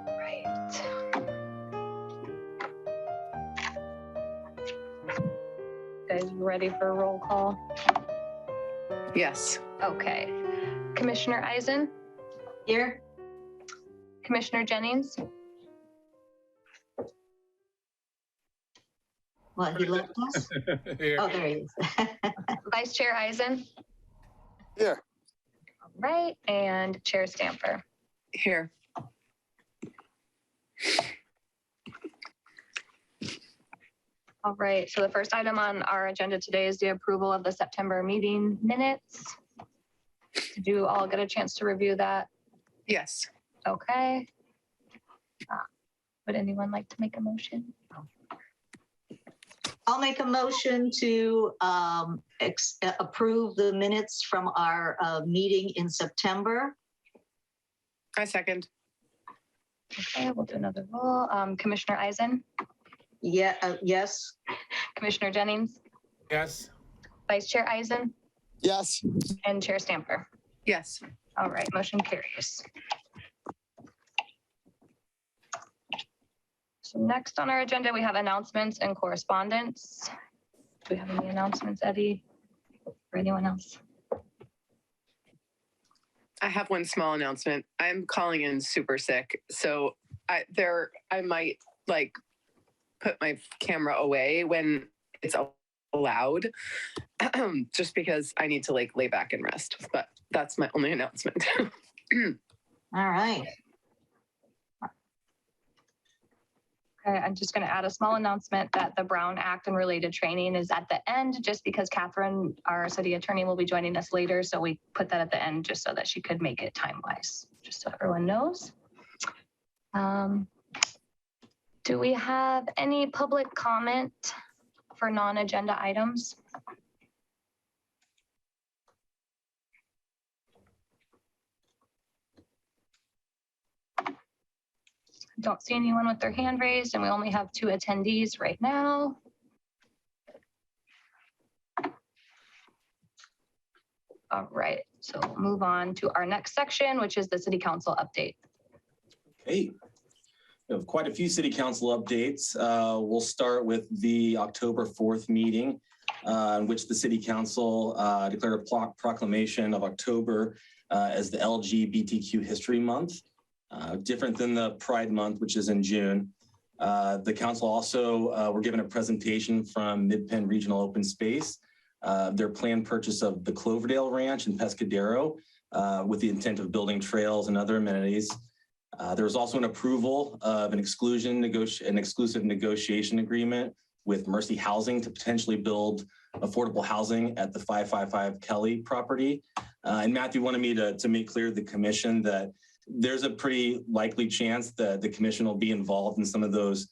Right. Guys, ready for a roll call? Yes. Okay. Commissioner Eisen? Here. Commissioner Jennings? Well, he left us? Here. Oh, there he is. Vice Chair Eisen? Here. All right. And Chair Stamper? Here. All right. So the first item on our agenda today is the approval of the September meeting minutes. Did you all get a chance to review that? Yes. Okay. Would anyone like to make a motion? I'll make a motion to approve the minutes from our meeting in September. I second. Okay, we'll do another roll. Commissioner Eisen? Yeah, yes. Commissioner Jennings? Yes. Vice Chair Eisen? Yes. And Chair Stamper? Yes. All right, motion carries. So next on our agenda, we have announcements and correspondence. Do we have any announcements, Eddie, or anyone else? I have one small announcement. I'm calling in super sick. So I might like put my camera away when it's allowed, just because I need to like lay back and rest. But that's my only announcement. All right. Okay, I'm just going to add a small announcement that the Brown Act and related training is at the end, just because Catherine, our city attorney, will be joining us later. So we put that at the end just so that she could make it time-wise, just so everyone knows. Do we have any public comment for non-agenda items? Don't see anyone with their hand raised, and we only have 2 attendees right now. All right, so we'll move on to our next section, which is the city council update. Okay, we have quite a few city council updates. We'll start with the October 4th meeting, in which the city council declared a proclamation of October as the LGBTQ History Month. Different than the Pride Month, which is in June. The council also were given a presentation from Mid-Penn Regional Open Space, their planned purchase of the Cloverdale Ranch in Pescadero with the intent of building trails and other amenities. There was also an approval of an exclusive negotiation agreement with Mercy Housing to potentially build affordable housing at the 555 Kelly property. And Matthew wanted me to make clear to the commission that there's a pretty likely chance that the commission will be involved in some of those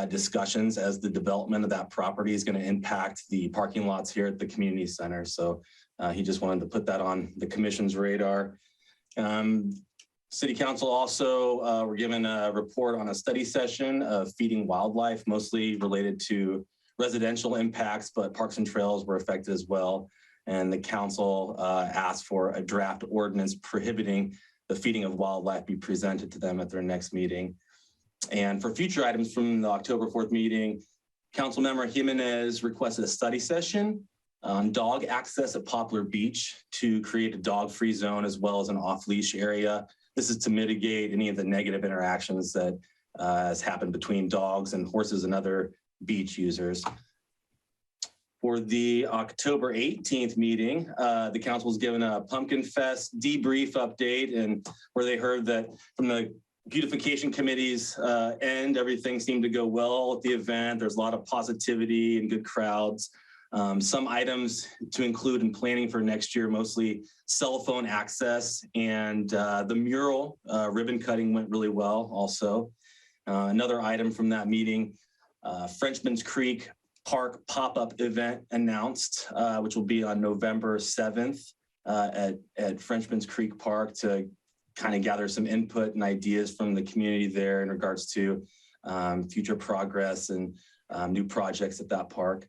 discussions, as the development of that property is going to impact the parking lots here at the community center. So he just wanted to put that on the commission's radar. City council also were given a report on a study session of feeding wildlife, mostly related to residential impacts, but parks and trails were affected as well. And the council asked for a draft ordinance prohibiting the feeding of wildlife be presented to them at their next meeting. And for future items from the October 4th meeting, Councilmember Jimenez requested a study session on dog access at Poplar Beach to create a dog-free zone as well as an off-leash area. This is to mitigate any of the negative interactions that has happened between dogs and horses and other beach users. For the October 18th meeting, the council was given a Pumpkin Fest debrief update, and where they heard that from the beautification committee's end, everything seemed to go well at the event. There's a lot of positivity and good crowds. Some items to include in planning for next year, mostly cell phone access, and the mural ribbon cutting went really well also. Another item from that meeting, Frenchman's Creek Park pop-up event announced, which will be on November 7th at Frenchman's Creek Park to kind of gather some input and ideas from the community there in regards to future progress and new projects at that park.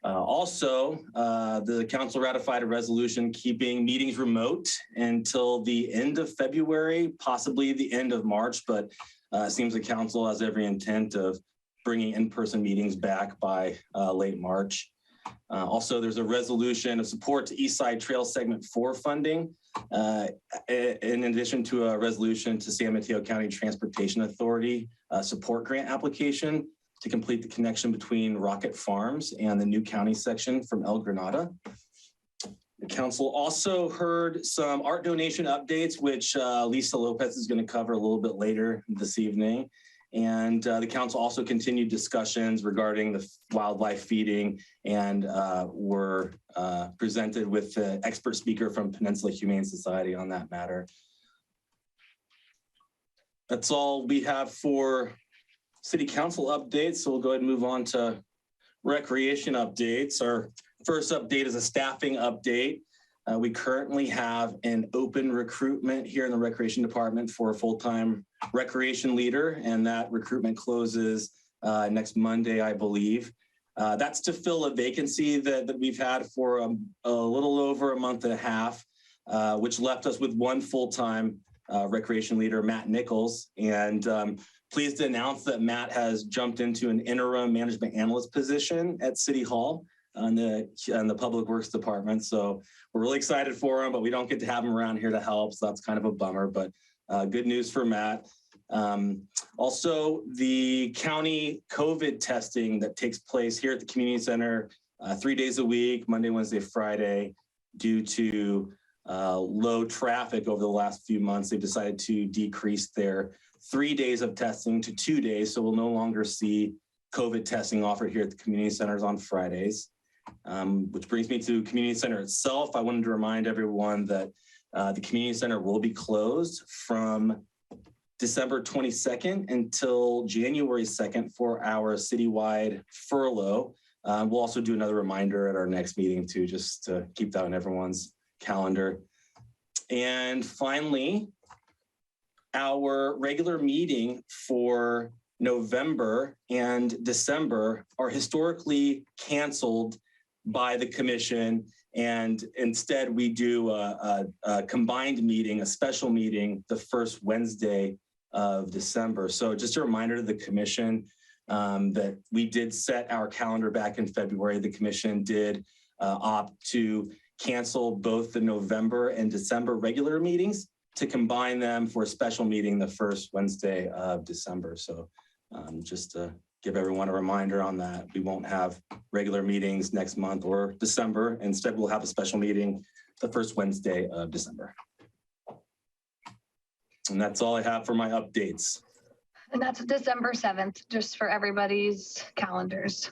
Also, the council ratified a resolution keeping meetings remote until the end of February, possibly the end of March, but it seems the council has every intent of bringing in-person meetings back by late March. Also, there's a resolution of support to East Side Trail Segment 4 funding, in addition to a resolution to San Mateo County Transportation Authority support grant application to complete the connection between Rocket Farms and the new county section from El Granada. The council also heard some art donation updates, which Lisa Lopez is going to cover a little bit later this evening. And the council also continued discussions regarding the wildlife feeding and were presented with the expert speaker from Peninsula Humane Society on that matter. That's all we have for city council updates. So we'll go ahead and move on to recreation updates. Our first update is a staffing update. We currently have an open recruitment here in the recreation department for a full-time recreation leader, and that recruitment closes next Monday, I believe. That's to fill a vacancy that we've had for a little over a month and a half, which left us with one full-time recreation leader, Matt Nichols. And pleased to announce that Matt has jumped into an interim management analyst position at City Hall on the Public Works Department. So we're really excited for him, but we don't get to have him around here to help. So that's kind of a bummer, but good news for Matt. Also, the county COVID testing that takes place here at the community center 3 days a week, Monday, Wednesday, Friday, due to low traffic over the last few months, they've decided to decrease their 3 days of testing to 2 days. So we'll no longer see COVID testing offered here at the community centers on Fridays. Which brings me to community center itself. I wanted to remind everyone that the community center will be closed from December 22nd until January 2nd for our citywide furlough. We'll also do another reminder at our next meeting too, just to keep that on everyone's calendar. And finally, our regular meeting for November and December are historically canceled by the commission, and instead we do a combined meeting, a special meeting, the first Wednesday of December. So just a reminder to the commission that we did set our calendar back in February. The commission did opt to cancel both the November and December regular meetings to combine them for a special meeting the first Wednesday of December. So just to give everyone a reminder on that. We won't have regular meetings next month or December. Instead, we'll have a special meeting the first Wednesday of December. And that's all I have for my updates. And that's December 7th, just for everybody's calendars.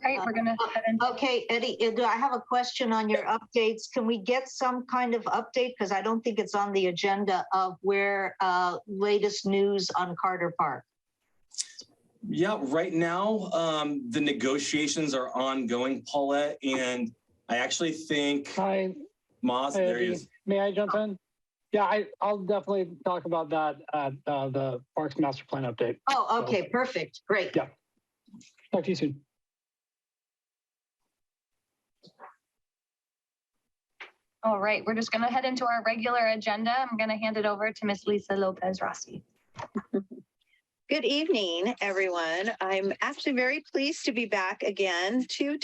Right, we're gonna head into. Okay, Eddie, do I have a question on your updates? Can we get some kind of update? Because I don't think it's on the agenda of where latest news on Carter Park. Yeah, right now, the negotiations are ongoing, Paulette, and I actually think Hi, Moz, there he is. may I jump in? Yeah, I'll definitely talk about that at the Parks Master Plan update. Oh, okay, perfect, great. Yeah. Talk to you soon. All right, we're just gonna head into our regular agenda. I'm gonna hand it over to Miss Lisa Lopez Rossi. Good evening, everyone. I'm actually very pleased to be back again 2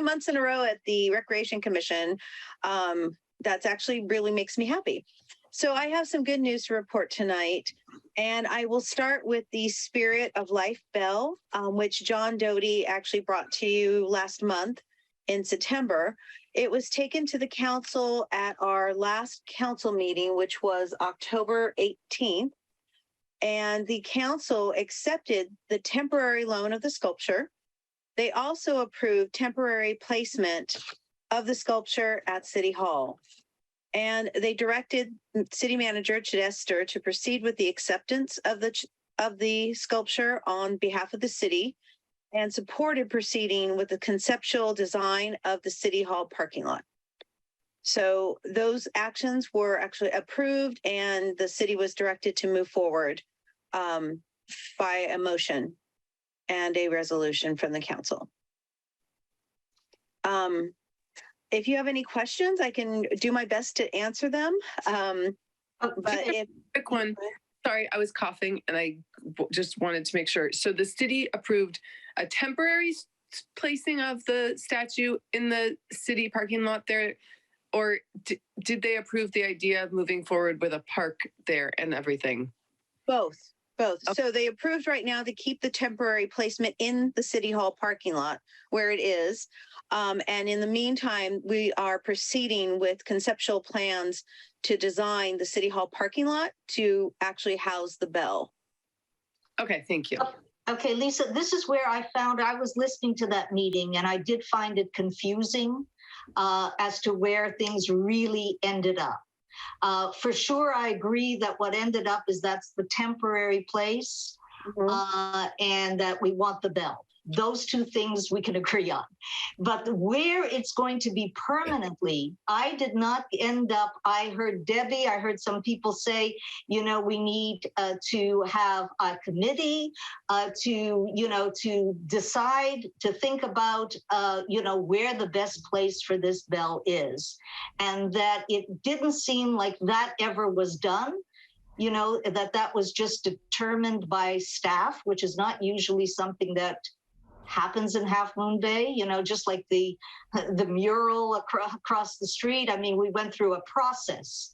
months in a row at the Recreation Commission. That's actually really makes me happy. So I have some good news to report tonight, and I will start with the Spirit of Life Bell, which John Doty actually brought to you last month in September. It was taken to the council at our last council meeting, which was October 18th. And the council accepted the temporary loan of the sculpture. They also approved temporary placement of the sculpture at City Hall. And they directed City Manager Chidester to proceed with the acceptance of the sculpture on behalf of the city, and supported proceeding with the conceptual design of the City Hall parking lot. So those actions were actually approved, and the city was directed to move forward by a motion. and a resolution from the council. If you have any questions, I can do my best to answer them. But if Quick one. Sorry, I was coughing and I just wanted to make sure. So the city approved a temporary placing of the statue in the city parking lot there, or did they approve the idea of moving forward with a park there and everything? both. Okay. So they approved right now to keep the temporary placement in the city hall parking lot where it is. And in the meantime, we are proceeding with conceptual plans to design the city hall parking lot to actually house the bell. Okay, thank you. Okay, Lisa, this is where I was listening to that meeting and I did find it confusing as to where things really ended up. For sure, I agree that what ended up is that's the temporary place and that we want the bell. Those two things we can agree on. But where it's going to be permanently, I did not end up, I heard Debbie, I heard some people say, you know, we need to have a committee to decide, to think about, where the best place for this bell is. And that it didn't seem like that ever was done. You know, that was just determined by staff, which is not usually something that happens in Half Moon Bay, you know, just like the mural across the street. I mean, we went through a process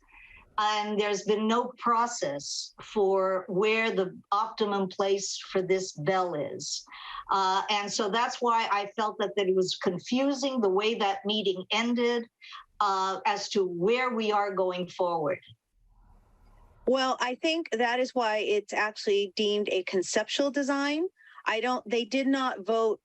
and there's been no process for where the optimum place for this bell is. And so that's why I felt that it was confusing the way that meeting ended as to where we are going forward. Well, I think that is why it's actually deemed a conceptual design. They did not vote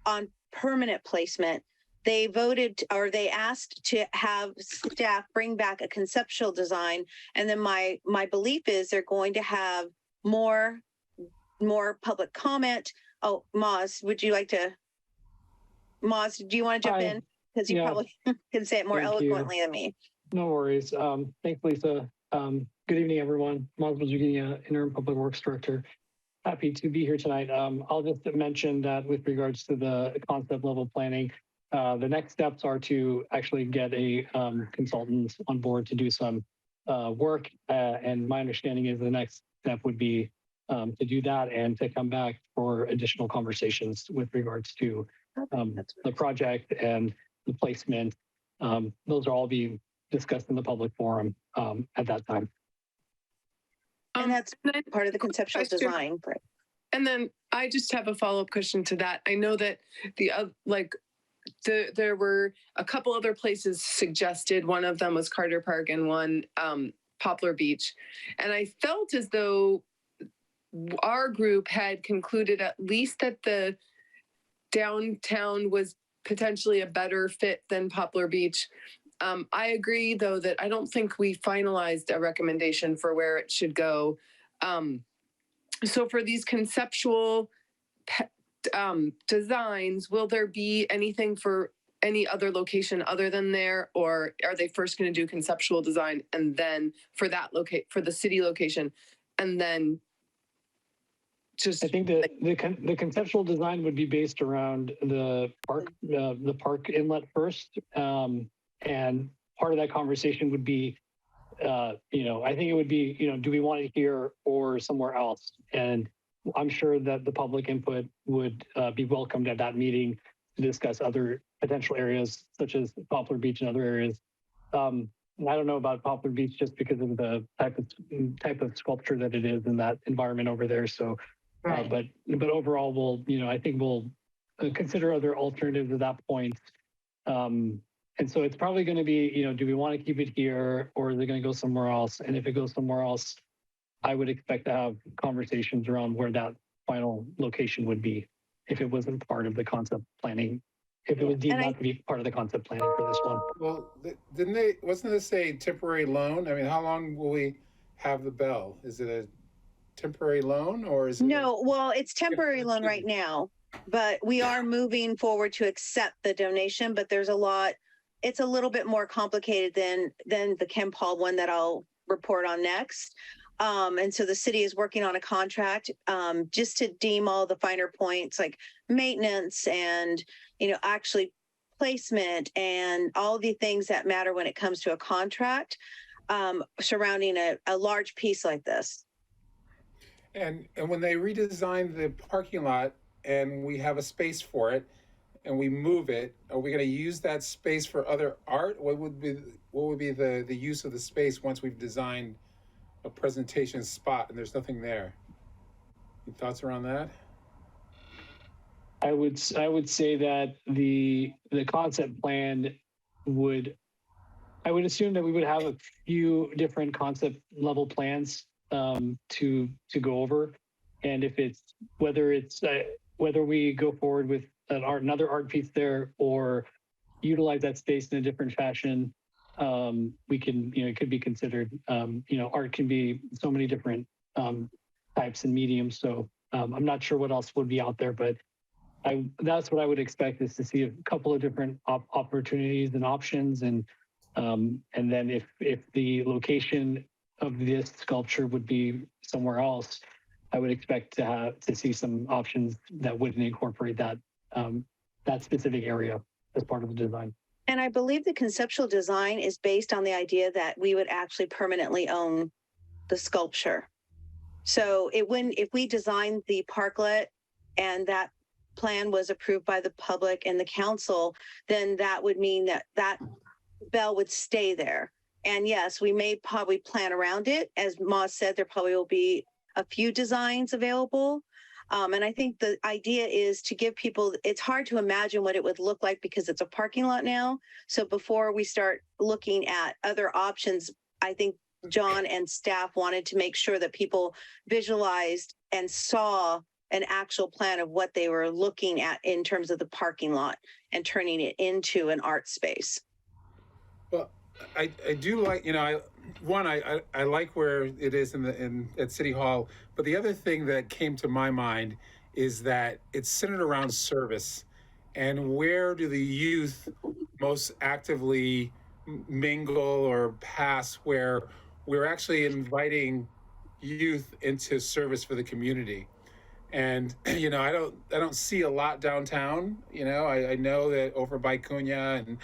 on permanent placement. They voted, or they asked to have staff bring back a conceptual design. And then my belief is they're going to have more public comment. Oh, Moz, do you want to jump in? Because you probably can say it more eloquently than me. No worries. Thanks, Lisa. Good evening, everyone. Moz Bazugian, Interim Public Works Director. Happy to be here tonight. I'll just mention that with regards to the concept level planning, the next steps are to actually get a consultant on board to do some work. And my understanding is the next step would be to do that and to come back for additional conversations with regards to the project and the placement. Those are all being discussed in the public forum at that time. And that's part of the conceptual design. And then I just have a follow-up question to that. I know that there were a couple other places suggested. One of them was Carter Park and one Poplar Beach. And I felt as though our group had concluded at least that the downtown was potentially a better fit than Poplar Beach. I agree, though, that I don't think we finalized a recommendation for where it should go. So for these conceptual designs, will there be anything for any other location other than there? Or are they first going to do conceptual design and then for the city location and then just... I think the conceptual design would be based around the park inlet first. And part of that conversation would be, I think it would be, do we want it here or somewhere else? And I'm sure that the public input would be welcomed at that meeting to discuss other potential areas, such as Poplar Beach and other areas. I don't know about Poplar Beach just because of the type of sculpture that it is in that environment over there. So, right. But overall, I think we'll consider other alternatives at that point. And so it's probably going to be, do we want to keep it here or is it going to go somewhere else? And if it goes somewhere else, I would expect to have conversations around where that final location would be if it wasn't part of the concept planning, if it was deemed not to be part of the concept planning for this one. Well, wasn't this a temporary loan? I mean, how long will we have the bell? Is it a temporary loan or is it? No, well, it's temporary loan right now, but we are moving forward to accept the donation, but there's it's a little bit more complicated than the Ken Paul one that I'll report on next. And so the city is working on a contract just to deem all the finer points like maintenance and, actually placement and all the things that matter when it comes to a contract surrounding a large piece like this. And when they redesign the parking lot and we have a space for it and we move it, are we going to use that space for other art? What would be the use of the space once we've designed a presentation spot and there's nothing there? Any thoughts around that? I would say that the concept plan I would assume that we would have a few different concept level plans to go over, and if it's whether we go forward with another art piece there or utilize that space in a different fashion, we can, it could be considered. Art can be so many different types and mediums, so I'm not sure what else would be out there, but that's what I would expect, is to see a couple of different opportunities and options, and then if the location of this sculpture would be somewhere else, I would expect to see some options that wouldn't incorporate that specific area as part of the design. And I believe the conceptual design is based on the idea that we would actually permanently own the sculpture. So if we designed the parklet and that plan was approved by the public and the council, then that would mean that bell would stay there. And yes, we may probably plan around it. As Ma said, there probably will be a few designs available. And I think the idea is to give people, it's hard to imagine what it would look like because it's a parking lot now. So before we start looking at other options, I think John and staff wanted to make sure that people visualized and saw an actual plan of what they were looking at in terms of the parking lot and turning it into an art space. Well, I do like, I like where it is at City Hall, but the other thing that came to my mind is that it's centered around service, and where do the youth most actively mingle or pass, where we're actually inviting youth into service for the community. And I don't see a lot downtown. I know that over by Cunha and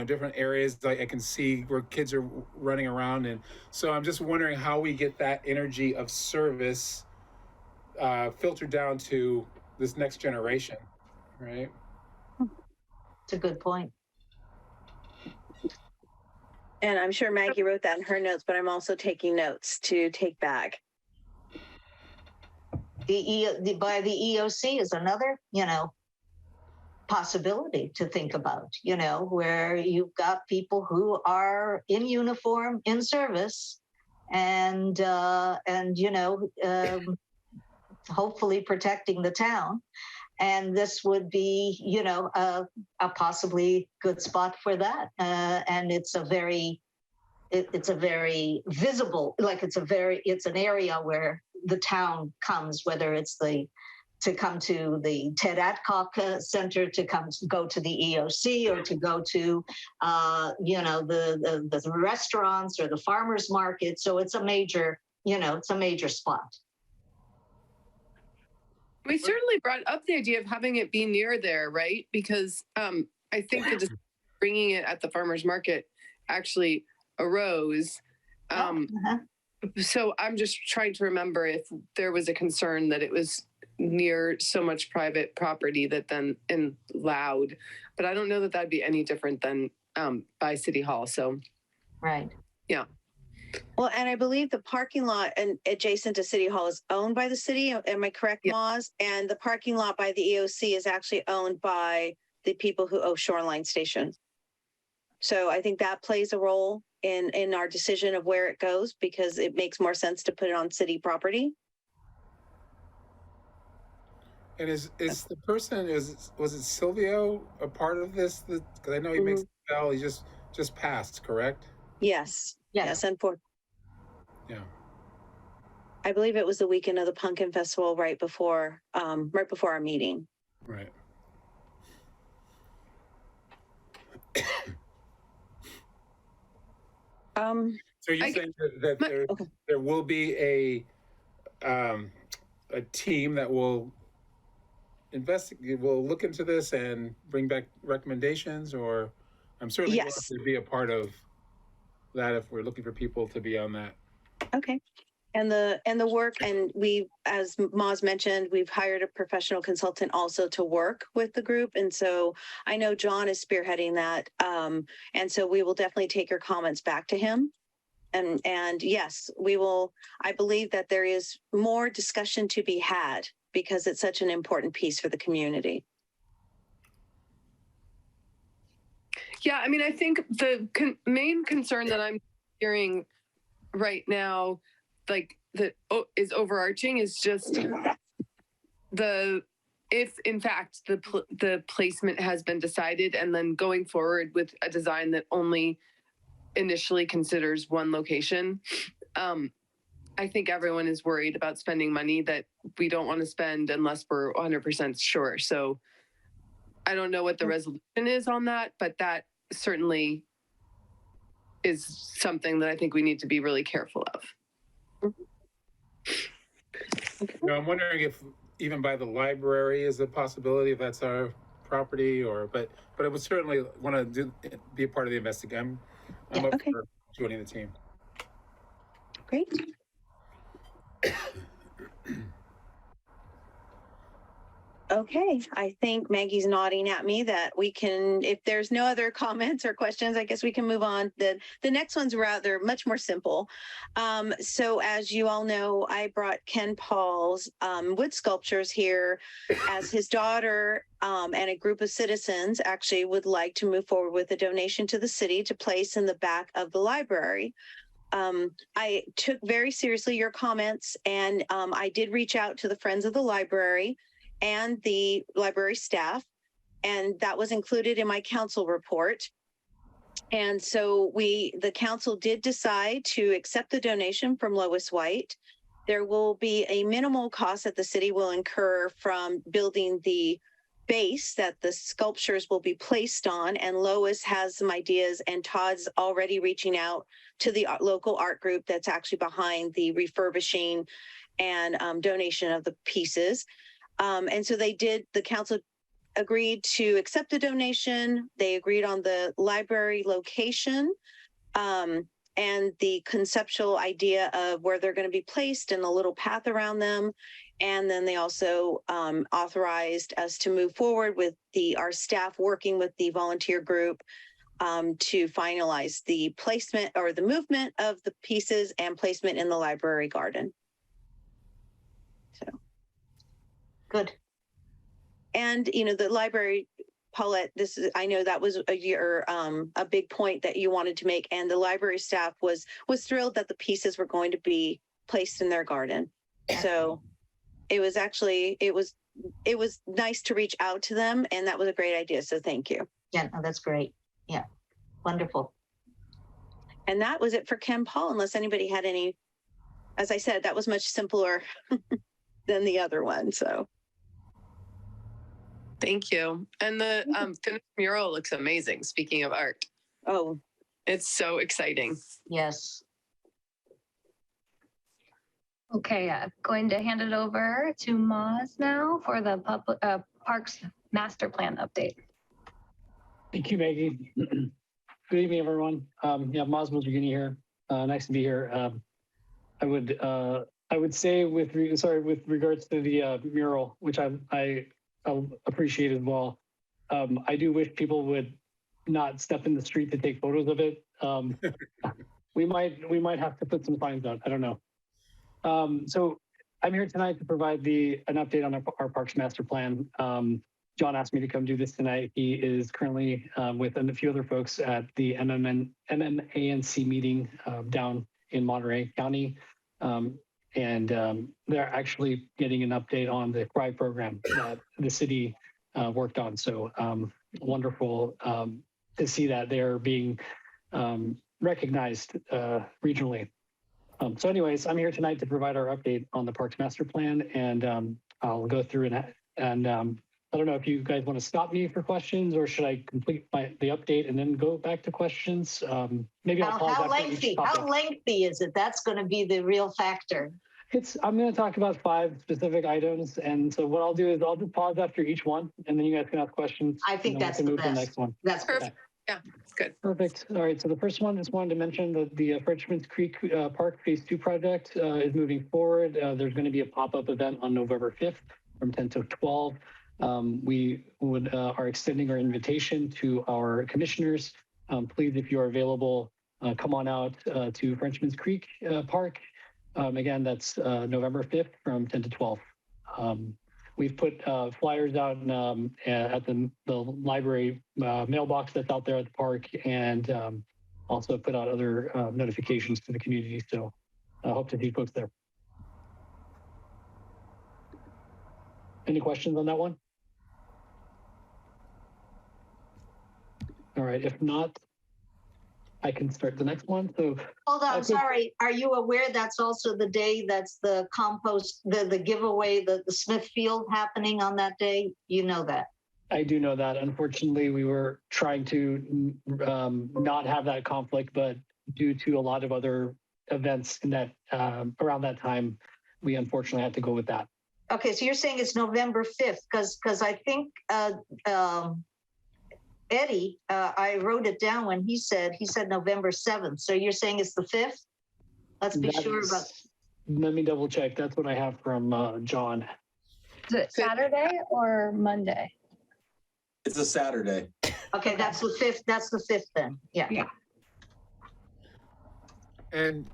different areas I can see where kids are running around, and so I'm just wondering how we get that energy of service filtered down to this next generation, right? It's a good point. And I'm sure Maggie wrote that in her notes, but I'm also taking notes to take back. By the EOC is another, possibility to think about, where you've got people who are in uniform, in service, and hopefully protecting the town. And this would be, a possibly good spot for that. And it's a very visible, it's an area where the town comes, whether it's to come to the Ted Adcock Center, to go to the EOC, or to go to, the restaurants or the farmers market. So it's a major spot. We certainly brought up the idea of having it be near there, right? Because I think that just bringing it at the farmers market actually arose. So I'm just trying to remember if there was a concern that it was near so much private property that then in loud, but I don't know that that'd be any different than by City Hall. So, right. Yeah. Well, and I believe the parking lot and adjacent to City Hall is owned by the city. Am I correct, Yeah. Moz? And the parking lot by the EOC is actually owned by the people who own Shoreline Station. So I think that plays a role in our decision of where it goes, because it makes more sense to put it on city property. And is the person, was it Silvio a part of this? Because I know he makes the bell. He just passed, correct? Yes. Yes. And Yeah. I believe it was the weekend of the Pumpkin Festival right before our meeting. Right. So you're I- saying that my- there, Okay. there will be a team that will investigate, will look into this and bring back recommendations, or I'm certainly willing Yes. to be a part of that if we're looking for people to be on that. Okay. And the work, and we, as Moz mentioned, we've hired a professional consultant also to work with the group. And so I know John is spearheading that. And so we will definitely take your comments back to him. And yes, we will. I believe that there is more discussion to be had because it's such an important piece for the community. Yeah, I mean, I think the main concern that I'm hearing right now, like that is overarching, is just if in fact the placement has been decided, and then going forward with a design that only initially considers one location. I think everyone is worried about spending money that we don't want to spend unless we're 100% sure. So I don't know what the resolution is on that, but that certainly is something that I think we need to be really careful of. I'm wondering if even by the library is a possibility, if that's our property, or but I would certainly want to be a part of the investigation. I'm up Okay. for joining the team. Great. Okay, I think Maggie's nodding at me that we can, if there's no other comments or questions, I guess we can move on. The next one's rather much more simple. So as you all know, I brought Ken Paul's wood sculptures here as his daughter and a group of citizens actually would like to move forward with a donation to the city to place in the back of the library. I took very seriously your comments, and I did reach out to the Friends of the Library and the library staff, and that was included in my council report. And so the council did decide to accept the donation from Lois White. There will be a minimal cost that the city will incur from building the base that the sculptures will be placed on, and Lois has some ideas, and Todd's already reaching out to the local art group that's actually behind the refurbishing and donation of the pieces. And so the council agreed to accept the donation. They agreed on the library location and the conceptual idea of where they're going to be placed and a little path around them. And then they also authorized us to move forward with our staff working with the volunteer group to finalize the placement or the movement of the pieces and placement in the library garden. So. Good. And, the library, Paulette, I know that was a big point that you wanted to make. And the library staff was thrilled that the pieces were going to be placed in their garden. So it was nice to reach out to them, and that was a great idea. So thank you. Yeah, no, that's great. Yeah, wonderful. And that was it for Ken Paul, unless anybody had any, as I said, that was much simpler than the other one. So. Thank you. And the finished mural looks amazing. Speaking of art. Oh. It's so exciting. Yes. Okay, I'm going to hand it over to Moz now for the public Parks Master Plan update. Thank you, Maggie. Good evening, everyone. Moz Virginia here. Nice to be here. I would say with regards to the mural, which I appreciate as well. I do wish people would not step in the street to take photos of it. We might have to put some signs out. I don't know. So I'm here tonight to provide an update on our Parks Master Plan. John asked me to come do this tonight. He is currently with a few other folks at the MMANC meeting down in Monterey County. And they're actually getting an update on the CRY program that the city worked on. So wonderful to see that they're being recognized regionally. So anyways, I'm here tonight to provide our update on the Parks Master Plan, and I'll go through and let don't know if you guys want to stop me for questions or should I complete the update and then go back to questions? Maybe I'll pause How after each lengthy? topic. How lengthy is it? That's going to be the real factor. I'm going to talk about 5 specific items. And so what I'll do is I'll just pause after each one and then you guys can ask questions. I think and then that's we can the move to the best. next one. That's Perfect. Yeah, it's good. Perfect. All right. So the first one, just wanted to mention that the Frenchman's Creek Park Phase 2 project is moving forward. There's going to be a pop-up event on November 5th from 10 to 12. We are extending our invitation to our commissioners. Please, if you are available, come on out to Frenchman's Creek Park. Again, that's November 5th from 10 to 12. We've put flyers out at the library mailbox that's out there at the park and also put out other notifications to the community. So I hope to see folks there. Any questions on that one? All right, if not, I can start the next one. So Hold on, sorry. Are you aware that's also the day that's the compost, the giveaway, the Smithfield happening on that day? You know that. I do know that. Unfortunately, we were trying to not have that conflict, but due to a lot of other events in that around that time, we unfortunately had to go with that. Okay, so you're saying it's November 5th, because I think Eddie, I wrote it down when he said November 7th. So you're saying it's the 5th? Let's be sure about. Let me double check. That's what I have from John. Is it Saturday or Monday? It's a Saturday. Okay, that's the 5th. That's the 5th then. Yeah. Yeah. And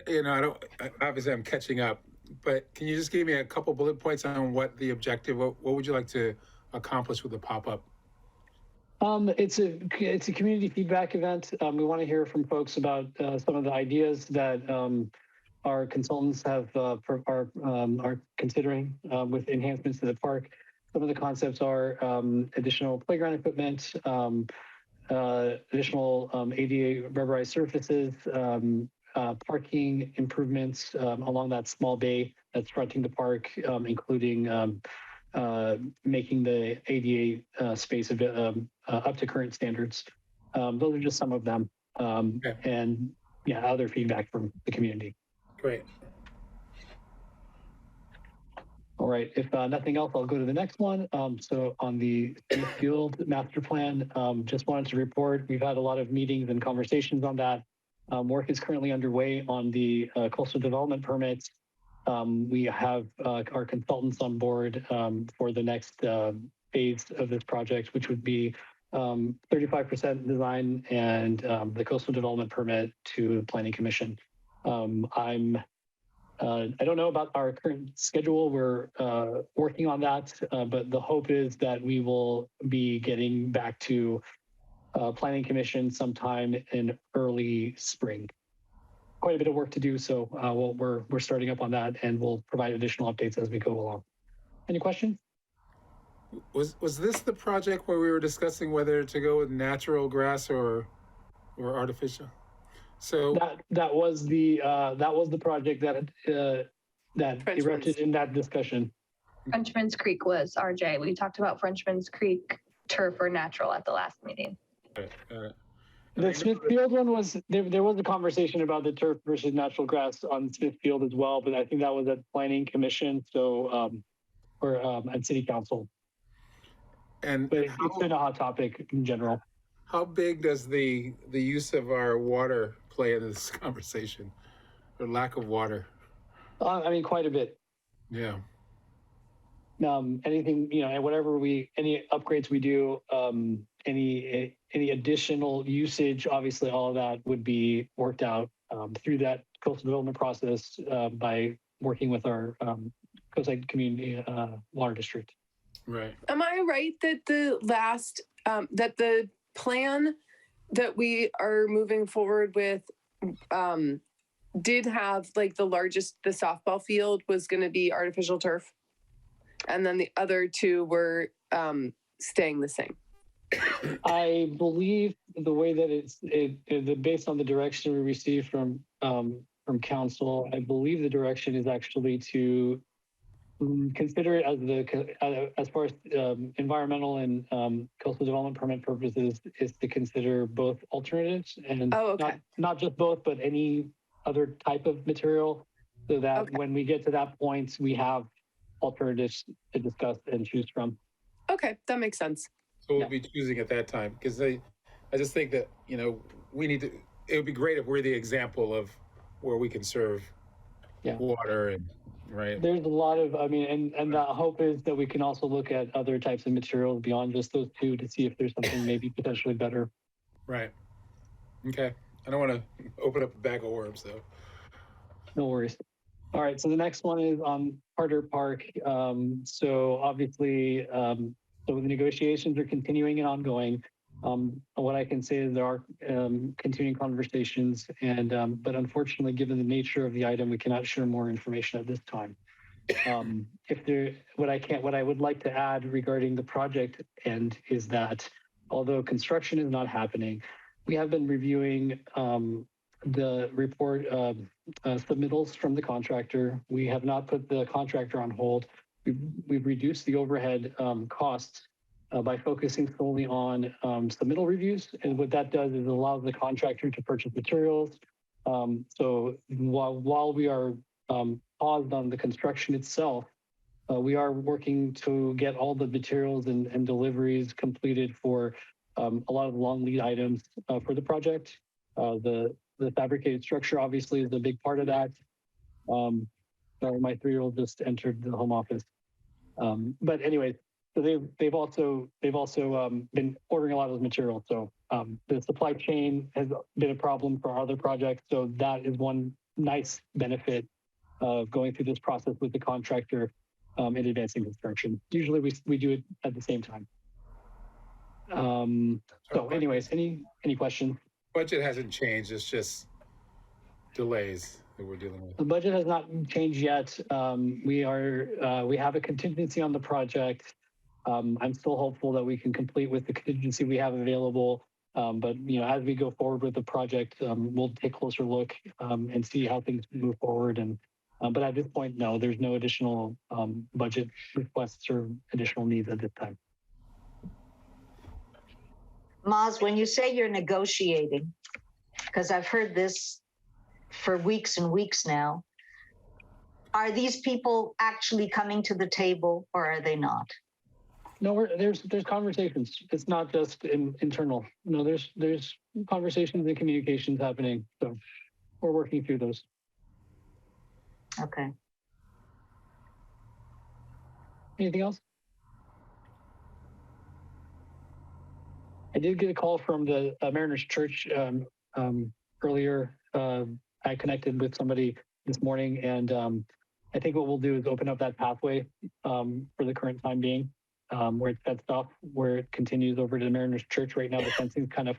you know, obviously I'm catching up, but can you just give me a couple bullet points on what the objective, what would you like to accomplish with the pop-up? It's a community feedback event. We want to hear from folks about some of the ideas that our consultants are considering with enhancements to the park. Some of the concepts are additional playground equipment, additional ADA rubberized surfaces, parking improvements along that small bay that's fronting the park, including making the ADA space a bit up to current standards. Those are just some of them. Okay. And yeah, other feedback from the community. Great. All right, if nothing else, I'll go to the next one. So on the Smithfield master plan, just wanted to report, we've had a lot of meetings and conversations on that. Work is currently underway on the coastal development permits. We have our consultants on board for the next phase of this project, which would be 35% design and the coastal development permit to the Planning Commission. I don't know about our current schedule. We're working on that, but the hope is that we will be getting back to Planning Commission sometime in early spring. Quite a bit of work to do, so we're starting up on that, and we'll provide additional updates as we go along. Any questions? Was this the project where we were discussing whether to go with natural grass or artificial? So that was the project that erupted in that discussion. Frenchman's Creek was RJ. We talked about Frenchman's Creek turf or natural at the last meeting. The Smithfield one was there was a conversation about the turf versus natural grass on Smithfield as well, but I think that was at Planning Commission, so at City Council. But it's been a hot topic in general. How big does the use of our water play in this conversation, or lack of water? I mean, quite a bit. Yeah. Anything, any upgrades we do, any additional usage, obviously all of that would be worked out through that coastal development process by working with our coastside community water district. Right. Am I right that the last, that the plan that we are moving forward with did have like the softball field was going to be artificial turf? And then the other two were staying the same. I believe the way that based on the direction we received from council, I believe the direction is actually to consider it as as far as environmental and coastal development permit purposes is to consider both alternatives and Oh, okay. not just both, but any other type of material, so that Okay. when we get to that point, we have alternatives to discuss and choose from. Okay, that makes sense. So we'll Yeah. be choosing at that time because I just think that, we need to, it would be great if we're the example of where we can serve water and, right? There's a lot of, and the hope is that we can also look at other types of materials beyond just those two to see if there's something maybe potentially better. Right. Okay. I don't want to open up a bag of worms though. No worries. All right, so the next one is on Carter Park. So obviously, so the negotiations are continuing and ongoing. What I can say is there are continuing conversations, and but unfortunately, given the nature of the item, we cannot share more information at this time. What I would like to add regarding the project end is that although construction is not happening, we have been reviewing the report submittals from the contractor. We have not put the contractor on hold. We've reduced the overhead costs by focusing solely on submittal reviews. And what that does is it allows the contractor to purchase materials. So while we are paused on the construction itself, we are working to get all the materials and deliveries completed for a lot of long lead items for the project. The fabricated structure obviously is a big part of that. Sorry, my 3-year-old just entered the home office. But anyway, so they've also been ordering a lot of those materials. So the supply chain has been a problem for our other projects. So that is one nice benefit of going through this process with the contractor in advancing construction. Usually we do it at the same time. So anyways, any questions? Budget hasn't changed. It's just delays that we're dealing with. The budget has not changed yet. We have a contingency on the project. I'm still hopeful that we can complete with the contingency we have available. But as we go forward with the project, we'll take a closer look and see how things move forward. And but at this point, no, there's no additional budget requests or additional needs at this time. Maz, when you say you're negotiating, because I've heard this for weeks and weeks now, are these people actually coming to the table or are they not? No, there's conversations. It's not just internal. No, there's conversations and communications happening. So we're working through those. Okay. Anything else? I did get a call from the Mariners Church earlier. I connected with somebody this morning, and I think what we'll do is open up that pathway for the current time being, where it's fenced off, where it continues over to the Mariners Church. Right now, the fencing is kind of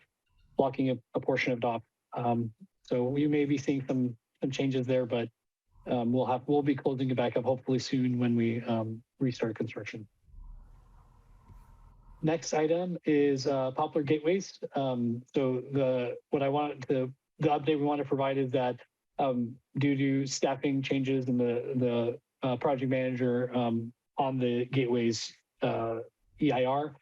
blocking a portion of dock. So we may be seeing some changes there, but we'll be closing it back up hopefully soon when we restart construction. Next item is Poplar Gateways. So the update we want to provide is that due to staffing changes in the project manager on the Gateways EIR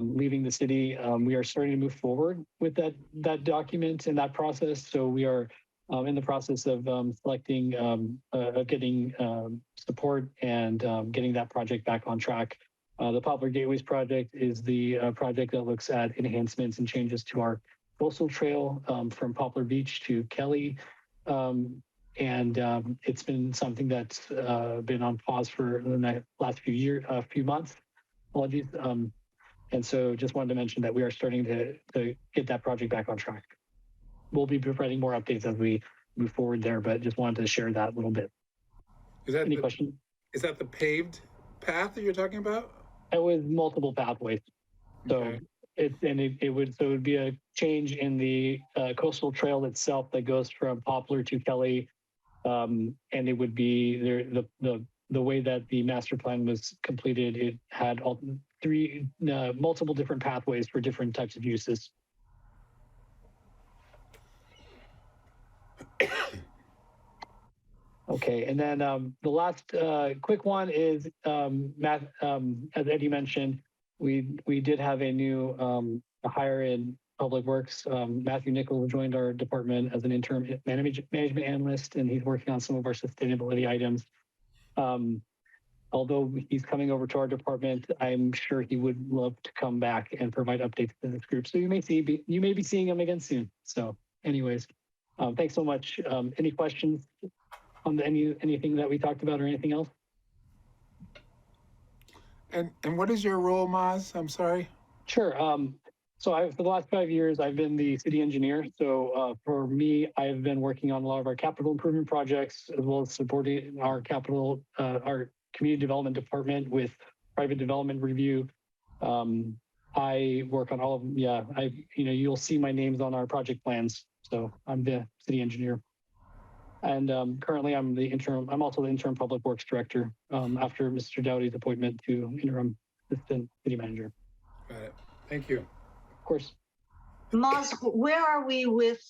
leaving the city, we are starting to move forward with that document and that process. So we are in the process of selecting, getting support and getting that project back on track. The Poplar Gateways project is the project that looks at enhancements and changes to our coastal trail from Poplar Beach to Kelly. It's been something that's been on pause for the last few months. Apologies. And so just wanted to mention that we are starting to get that project back on track. We'll be providing more updates as we move forward there, but just wanted to share that a little bit. Any questions? Is that the paved path that you're talking about? It was multiple pathways. So Okay. it would be a change in the coastal trail itself that goes from Poplar to Kelly. And it would be the way that the master plan was completed. It had multiple different pathways for different types of uses. Okay, and then the last quick one is Matt. As Eddie mentioned, we did have a new hire in Public Works. Matthew Nichols joined our department as an interim management analyst, and he's working on some of our sustainability items. Although he's coming over to our department, I'm sure he would love to come back and provide updates to this group. So you may be seeing him again soon. So, anyways, thanks so much. Any questions on anything that we talked about or anything else? And what is your role, Maz? I'm sorry. Sure. So for the last 5 years, I've been the city engineer. So for me, I've been working on a lot of our capital improvement projects, as well as supporting our community development department with private development review. I work on all of them. Yeah, you'll see my names on our project plans. So I'm the city engineer. And currently I'm also the interim public works director after Mr. Dowdy's appointment to interim assistant city manager. Got it. Thank you. Of course. Maz, where are we with,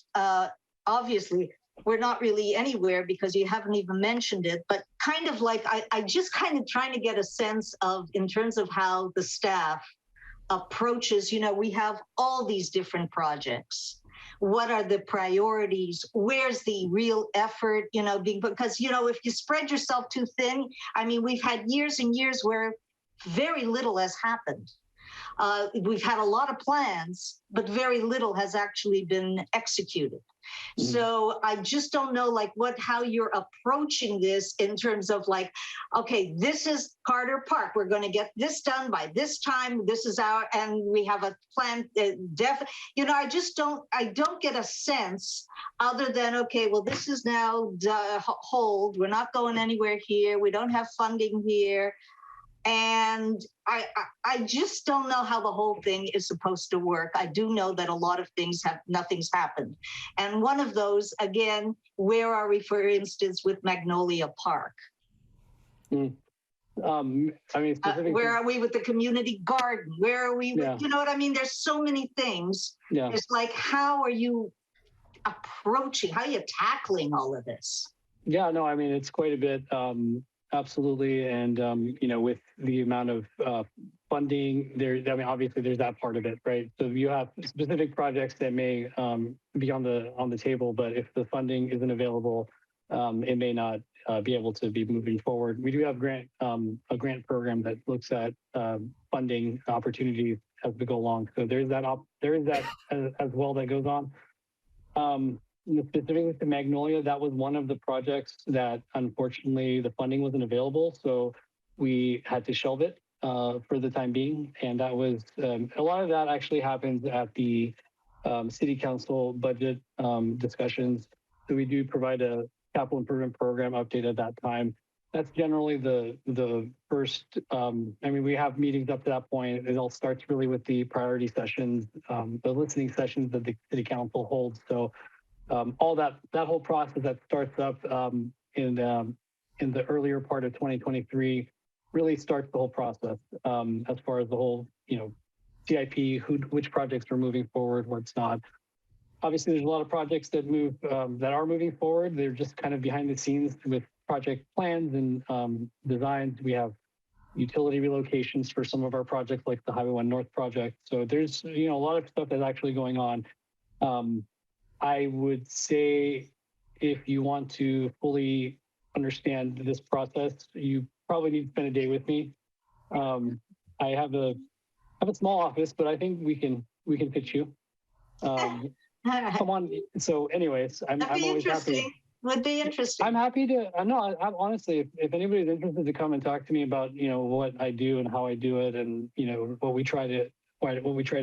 obviously, we're not really anywhere because you haven't even mentioned it, but kind of like, I just kind of trying to get a sense of, in terms of how the staff approaches, we have all these different projects. What are the priorities? Where's the real effort? Because, if you spread yourself too thin, we've had years and years where very little has happened. We've had a lot of plans, but very little has actually been executed. Mm-hmm. So I just don't know how you're approaching this in terms of okay, this is Carter Park. We're going to get this done by this time. This is and we have a plan. I don't get a sense other than, okay, well, this is now hold. We're not going anywhere here. We don't have funding here. And I just don't know how the whole thing is supposed to work. I do know that a lot of things nothing's happened. And one of those, again, where are we, for instance, with Magnolia Park? Where are we with the community garden? Where are we with, you know what I mean? There's so many things. Yeah. It's how are you approaching, how are you tackling all of this? Yeah, no, it's quite a bit. Absolutely. And, with the amount of funding there, obviously there's that part of it, right? So you have specific projects that may be on the table, but if the funding isn't available, it may not be able to be moving forward. We do have a grant program that looks at funding opportunities as we go along. So there is that as well that goes on. Specifically to Magnolia, that was one of the projects that unfortunately the funding wasn't available. So we had to shelve it for the time being. And that was, a lot of that actually happens at the city council budget discussions. So we do provide a capital improvement program update at that time. That's generally the first, we have meetings up to that point. It all starts really with the priority sessions, the listening sessions that the city council holds. So all that whole process that starts up in the earlier part of 2023 really starts the whole process as far as the whole, CIP, which projects are moving forward, what's not. Obviously, there's a lot of projects that are moving forward. They're just kind of behind the scenes with project plans and designs. We have utility relocations for some of our projects, like the Highway 1 North project. So there's a lot of stuff that's actually going on. I would say if you want to fully understand this process, you probably need to spend a day with me. I have a small office, but I think we can pitch you. Come on. So anyways, I'm always happy. Would be interesting. I'm happy to, no, I'm honestly, if anybody's interested to come and talk to me about, what I do and how I do it and, what we try to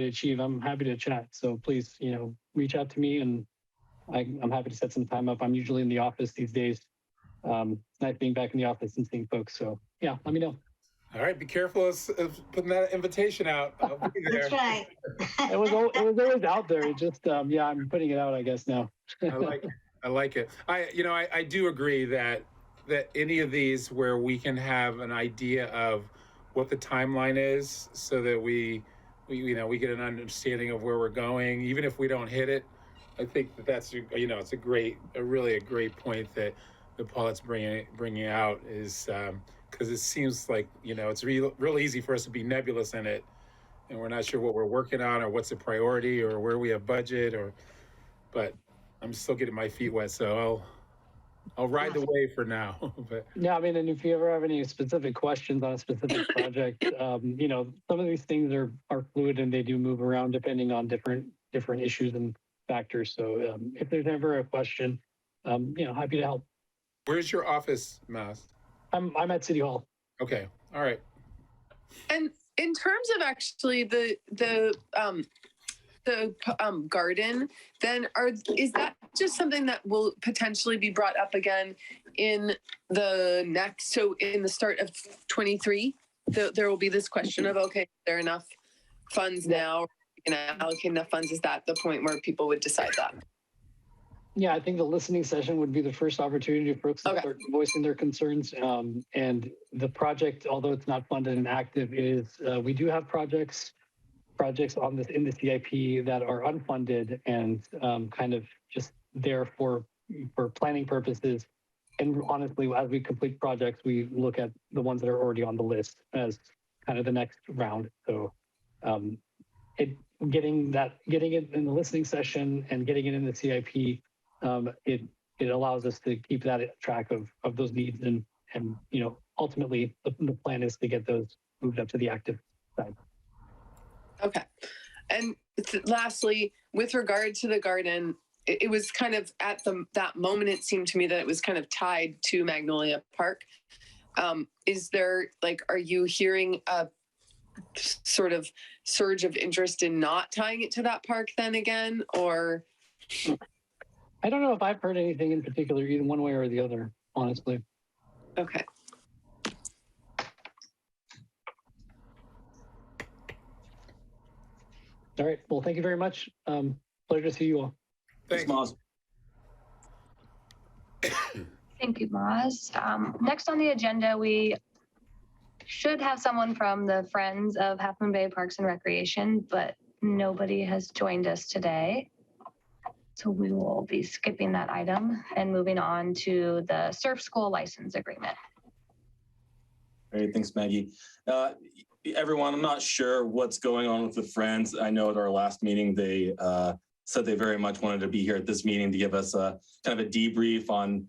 achieve, I'm happy to chat. So please, reach out to me and I'm happy to set some time up. I'm usually in the office these days. It's nice being back in the office and seeing folks. So yeah, let me know. All right, be careful of putting that invitation out. I'll be there. That's right. It was always out there. It just, I'm putting it out, I guess now. I like it. I do agree that any of these where we can have an idea of what the timeline is, so that we get an understanding of where we're going, even if we don't hit it. I think that's it's a really great point that Paulette's bringing out is because it seems like, it's real easy for us to be nebulous in it, and we're not sure what we're working on or what's a priority or where we have budget but I'm still getting my feet wet, so I'll ride the wave for now. But Yeah, I mean, and if you ever have any specific questions on a specific project, some of these things are fluid and they do move around depending on different issues and factors. So if there's ever a question, happy to help. where's your office, Mas? I'm at City Hall. Okay, all right. And in terms of actually the garden, then is that just something that will potentially be brought up again in in the start of 23? There will be this question of, okay, there are enough funds now, you can allocate enough funds. Is that the point where people would decide that? Yeah, I think the listening session would be the first opportunity for folks to start voicing their concerns. And the project, although it's not funded and active, we do have projects on this in the CIP that are unfunded and kind of just there for planning purposes. And honestly, as we complete projects, we look at the ones that are already on the list as kind of the next round. So getting it in the listening session and getting it in the CIP, it allows us to keep that track of those needs and ultimately the plan is to get those moved up to the active side. Okay. And lastly, with regard to the garden, it was kind of at that moment, it seemed to me that it was kind of tied to Magnolia Park. Is there, are you hearing a sort of surge of interest in not tying it to that park then again, or? I don't know if I've heard anything in particular, either one way or the other, honestly. Okay. All right. Well, thank you very much. Pleasure to see you all. Thanks, Moz. Thank you, Moz. Next on the agenda, we should have someone from the Friends of Half Moon Bay Parks and Recreation, but nobody has joined us today. So we will be skipping that item and moving on to the surf school license agreement. Great, thanks, Maggie. Everyone, I'm not sure what's going on with the Friends. I know at our last meeting, they said they very much wanted to be here at this meeting to give us a kind of a debrief on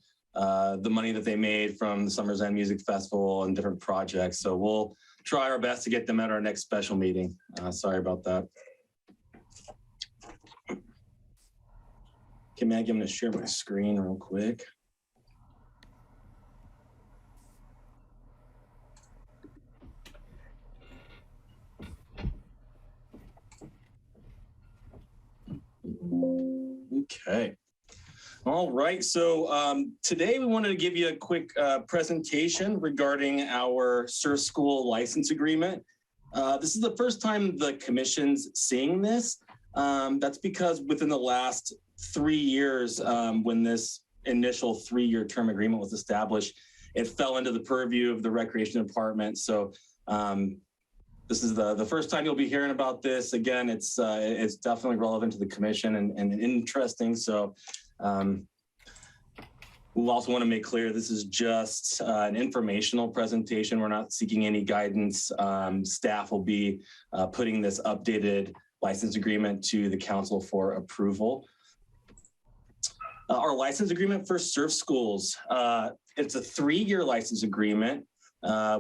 the money that they made from the Summer's End Music Festival and different projects. So we'll try our best to get them at our next special meeting. Sorry about that. Okay, Maggie, I'm going to share my screen real quick. Okay. All right. So today we wanted to give you a quick presentation regarding our surf school license agreement. This is the first time the commission's seeing this. That's because within the last 3 years, when this initial 3-year term agreement was established, it fell into the purview of the Recreation Department. So this is the first time you'll be hearing about this. Again, it's definitely relevant to the commission and interesting. So we also want to make clear this is just an informational presentation. We're not seeking any guidance. Staff will be putting this updated license agreement to the council for approval. Our license agreement for surf schools, it's a 3-year license agreement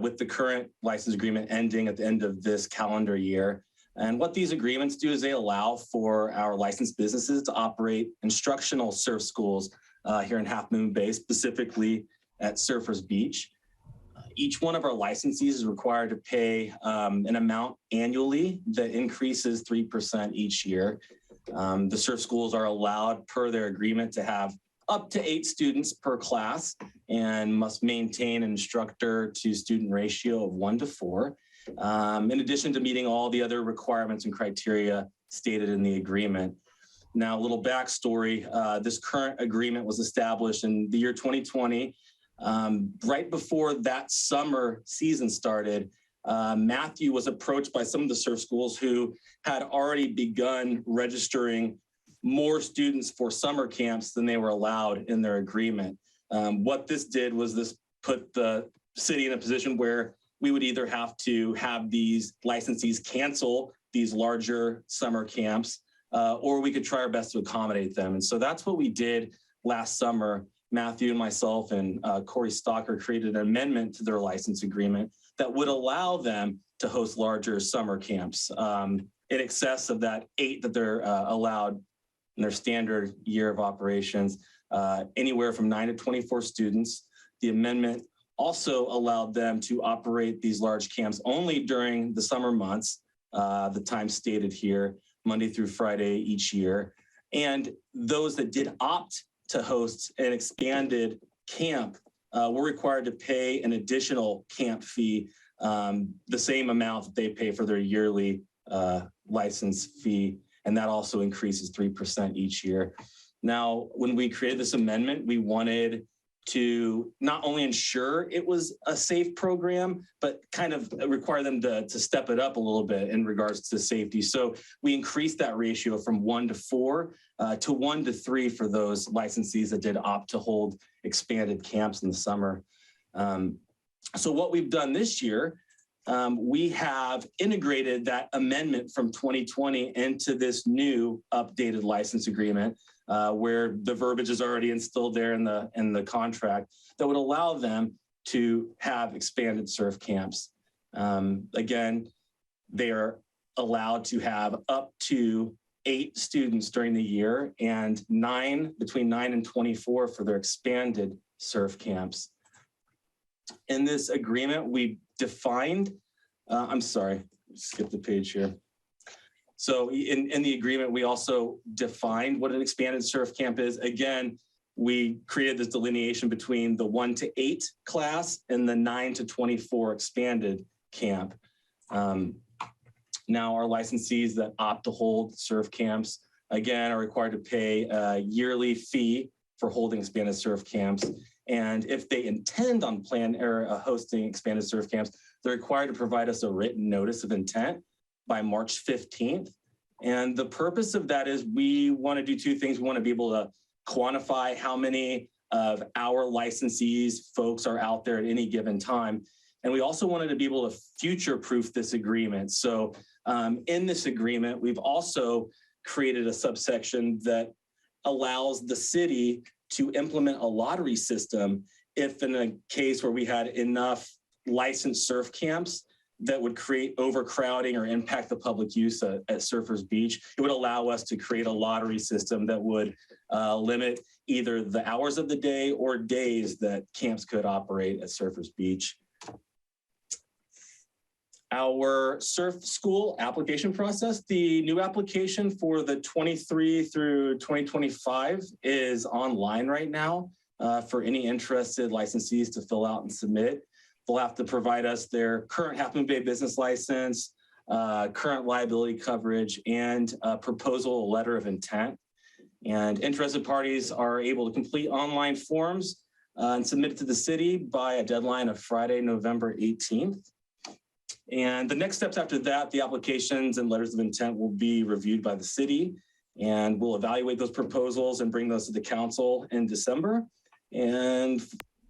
with the current license agreement ending at the end of this calendar year. And what these agreements do is they allow for our licensed businesses to operate instructional surf schools here in Half Moon Bay, specifically at Surfers Beach. Each one of our licensees is required to pay an amount annually that increases 3% each year. The surf schools are allowed per their agreement to have up to 8 students per class and must maintain an instructor to student ratio of 1 to 4. In addition to meeting all the other requirements and criteria stated in the agreement. Now, a little backstory, this current agreement was established in the year 2020. Right before that summer season started, Matthew was approached by some of the surf schools who had already begun registering more students for summer camps than they were allowed in their agreement. What this did was this put the city in a position where we would either have to have these licensees cancel these larger summer camps, or we could try our best to accommodate them. And so that's what we did last summer. Matthew and myself and Corey Stalker created an amendment to their license agreement that would allow them to host larger summer camps in excess of that 8 that they're allowed in their standard year of operations, anywhere from 9 to 24 students. The amendment also allowed them to operate these large camps only during the summer months, the time stated here, Monday through Friday each year. And those that did opt to host an expanded camp were required to pay an additional camp fee, the same amount that they pay for their yearly license fee. And that also increases 3% each year. Now, when we created this amendment, we wanted to not only ensure it was a safe program, but kind of require them to step it up a little bit in regards to safety. So we increased that ratio from 1 to 4 to 1 to 3 for those licensees that did opt to hold expanded camps in the summer. So what we've done this year, we have integrated that amendment from 2020 into this new updated license agreement, where the verbiage is already instilled there in the contract that would allow them to have expanded surf camps. Again, they are allowed to have up to 8 students during the year and between 9 and 24 for their expanded surf camps. In this agreement, we defined, I'm sorry, skip the page here. So in the agreement, we also defined what an expanded surf camp is. Again, we created this delineation between the 1 to 8 class and the 9 to 24 expanded camp. Now our licensees that opt to hold surf camps, again, are required to pay a yearly fee for holding expanded surf camps. And if they intend on hosting expanded surf camps, they're required to provide us a written notice of intent by March 15th. And the purpose of that is we want to do 2 things. We want to be able to quantify how many of our licensees folks are out there at any given time. And we also wanted to be able to future-proof this agreement. So in this agreement, we've also created a subsection that allows the city to implement a lottery system if in a case where we had enough licensed surf camps that would create overcrowding or impact the public use at Surfers Beach. It would allow us to create a lottery system that would limit either the hours of the day or days that camps could operate at Surfers Beach. Our surf school application process, the new application for the 23 through 2025 is online right now for any interested licensees to fill out and submit. They'll have to provide us their current Half Moon Bay business license, current liability coverage, and a proposal letter of intent. And interested parties are able to complete online forms and submit it to the city by a deadline of Friday, November 18th. And the next steps after that, the applications and letters of intent will be reviewed by the city, and we'll evaluate those proposals and bring those to the council in December. And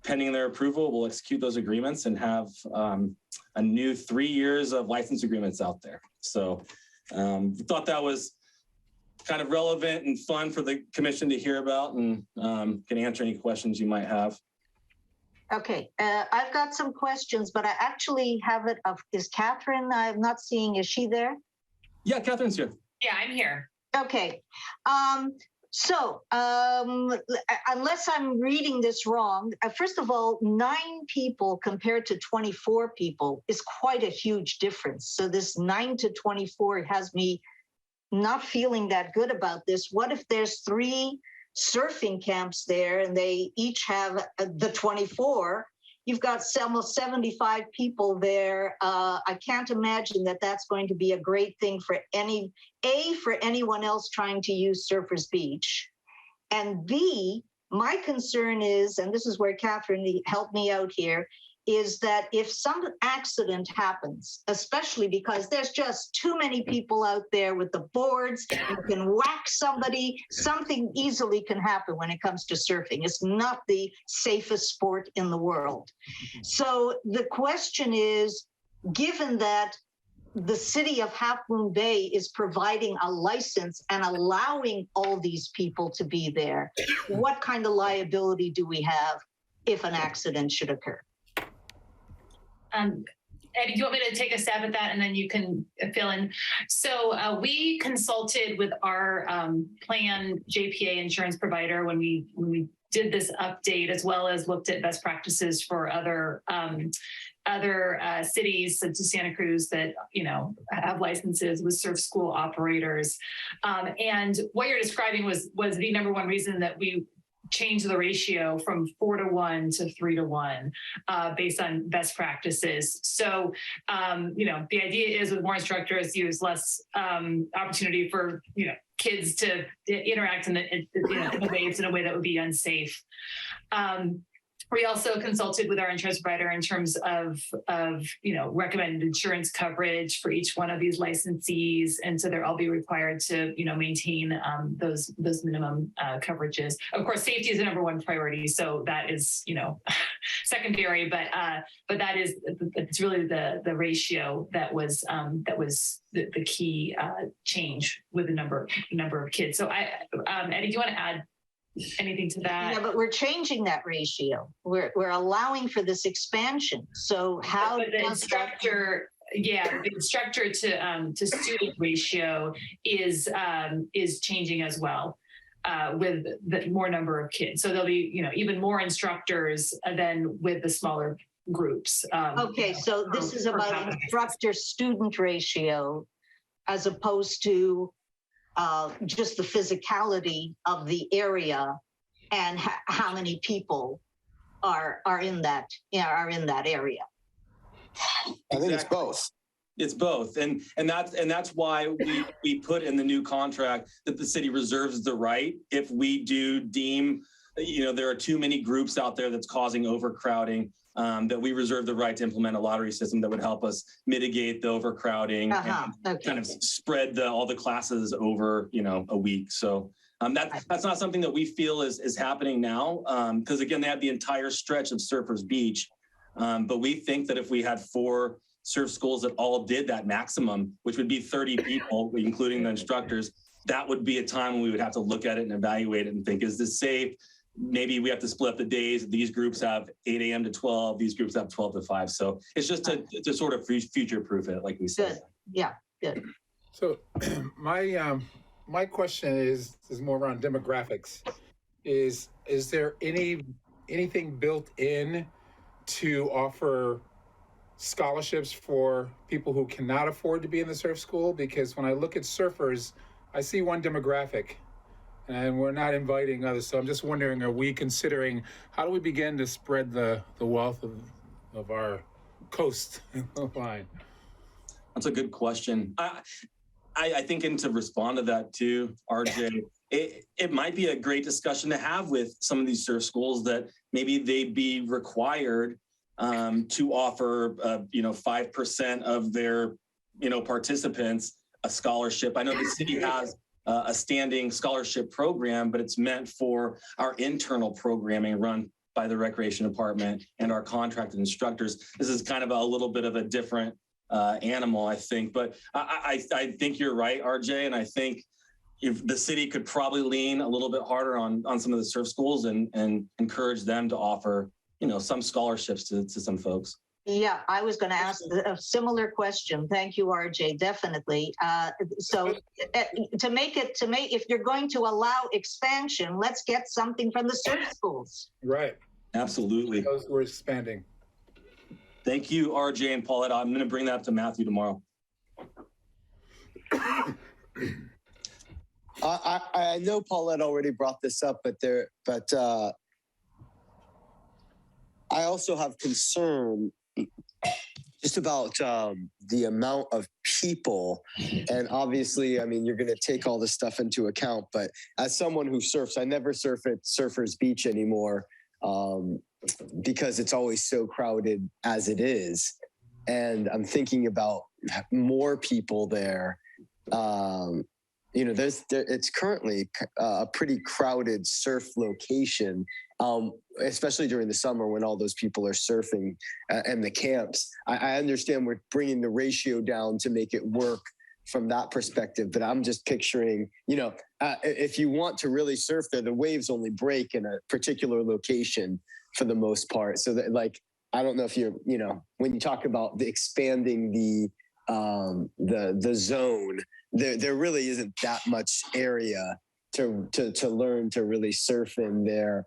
pending their approval, we'll execute those agreements and have a new 3 years of license agreements out there. So we thought that was kind of relevant and fun for the commission to hear about, and can answer any questions you might have. Okay, I've got some questions, but I actually have it of, is Catherine, I'm not seeing, is she there? Yeah, Catherine's here. Yeah, I'm here. Okay, unless I'm reading this wrong, first of all, 9 people compared to 24 people is quite a huge difference. So this 9 to 24 has me not feeling that good about this. What if there's 3 surfing camps there and they each have the 24? You've got almost 75 people there. I can't imagine that that's going to be a great thing for anyone else trying to use Surfers Beach. And B, my concern is, and this is where Catherine helped me out here, is that if some accident happens, especially because there's just too many people out there with the boards, you can whack somebody, something easily can happen when it comes to surfing. It's not the safest sport in the world. So the question is, given that the city of Half Moon Bay is providing a license and allowing all these people to be there, what kind of liability do we have if an accident should occur? Eddie, do you want me to take a stab at that and then you can fill in? So we consulted with our plan JPA insurance provider when we did this update, as well as looked at best practices for other cities, such as Santa Cruz, that have licenses with surf school operators. And what you're describing was the number one reason that we changed the ratio from 4-to-1 to 3-to-1 based on best practices. So, the idea is with more instructors, use less opportunity for kids to interact in the waves in a way that would be unsafe. We also consulted with our insurance provider in terms of recommended insurance coverage for each one of these licensees, and so they'll all be required to maintain those minimum coverages. Of course, safety is the number one priority, so that is secondary. But it's really the ratio that was the key change with the number of kids. So Eddie, do you want to add anything to that? Yeah, but we're changing that ratio. We're allowing for this expansion. So how but the instructor, the instructor to student ratio is changing as well with the more number of kids. So there'll be even more instructors than with the smaller groups. Okay, so this is about instructor-student ratio as opposed to just the physicality of the area and how many people are in that area. I think it's both. It's both, and that's why we put in the new contract that the city reserves the right, if we do deem there are too many groups out there that's causing overcrowding, that we reserve the right to implement a lottery system that would help us mitigate the overcrowding and kind of spread all the classes over a week. So that's not something that we feel is happening now, because again, they have the entire stretch of Surfers Beach, but we think that if we had 4 surf schools that all did that maximum, which would be 30 people, including the instructors, that would be a time when we would have to look at it and evaluate it and think, is this safe? Maybe we have to split up the days. These groups have 8 a.m. to 12. These groups have 12 to 5. So it's just to sort of future-proof it, like we said. Good. Yeah, good. So my question is more around demographics. Is there anything built in to offer scholarships for people who cannot afford to be in the surf school? Because when I look at surfers, I see one demographic, and we're not inviting others. So I'm just wondering, are we considering, how do we begin to spread the wealth of our coast line? That's a good question. I think, and to respond to that too, RJ, it might be a great discussion to have with some of these surf schools that maybe they'd be required to offer 5% of their participants a scholarship. I know the city has a standing scholarship program, but it's meant for our internal programming run by the recreation department and our contracted instructors. This is kind of a little bit of a different animal, I think, but I think you're right, RJ, and I think if the city could probably lean a little bit harder on some of the surf schools and encourage them to offer some scholarships to some folks. Yeah, I was going to ask a similar question. Thank you, RJ. Definitely. So if you're going to allow expansion, let's get something from the surf schools. Right. Absolutely. Those were expanding. Thank you, RJ and Paulette. I'm going to bring that up to Matthew tomorrow. I know Paulette already brought this up, but I also have concern just about the amount of people. And obviously, I mean, you're going to take all this stuff into account, but as someone who surfs, I never surf at Surfers Beach anymore. because it's always so crowded as it is. And I'm thinking about more people there. It's currently a pretty crowded surf location, especially during the summer when all those people are surfing and the camps. I understand we're bringing the ratio down to make it work from that perspective, but I'm just picturing, if you want to really surf there, the waves only break in a particular location for the most part. So that, like, I don't know if when you talk about expanding the zone, there really isn't that much area to learn to really surf in there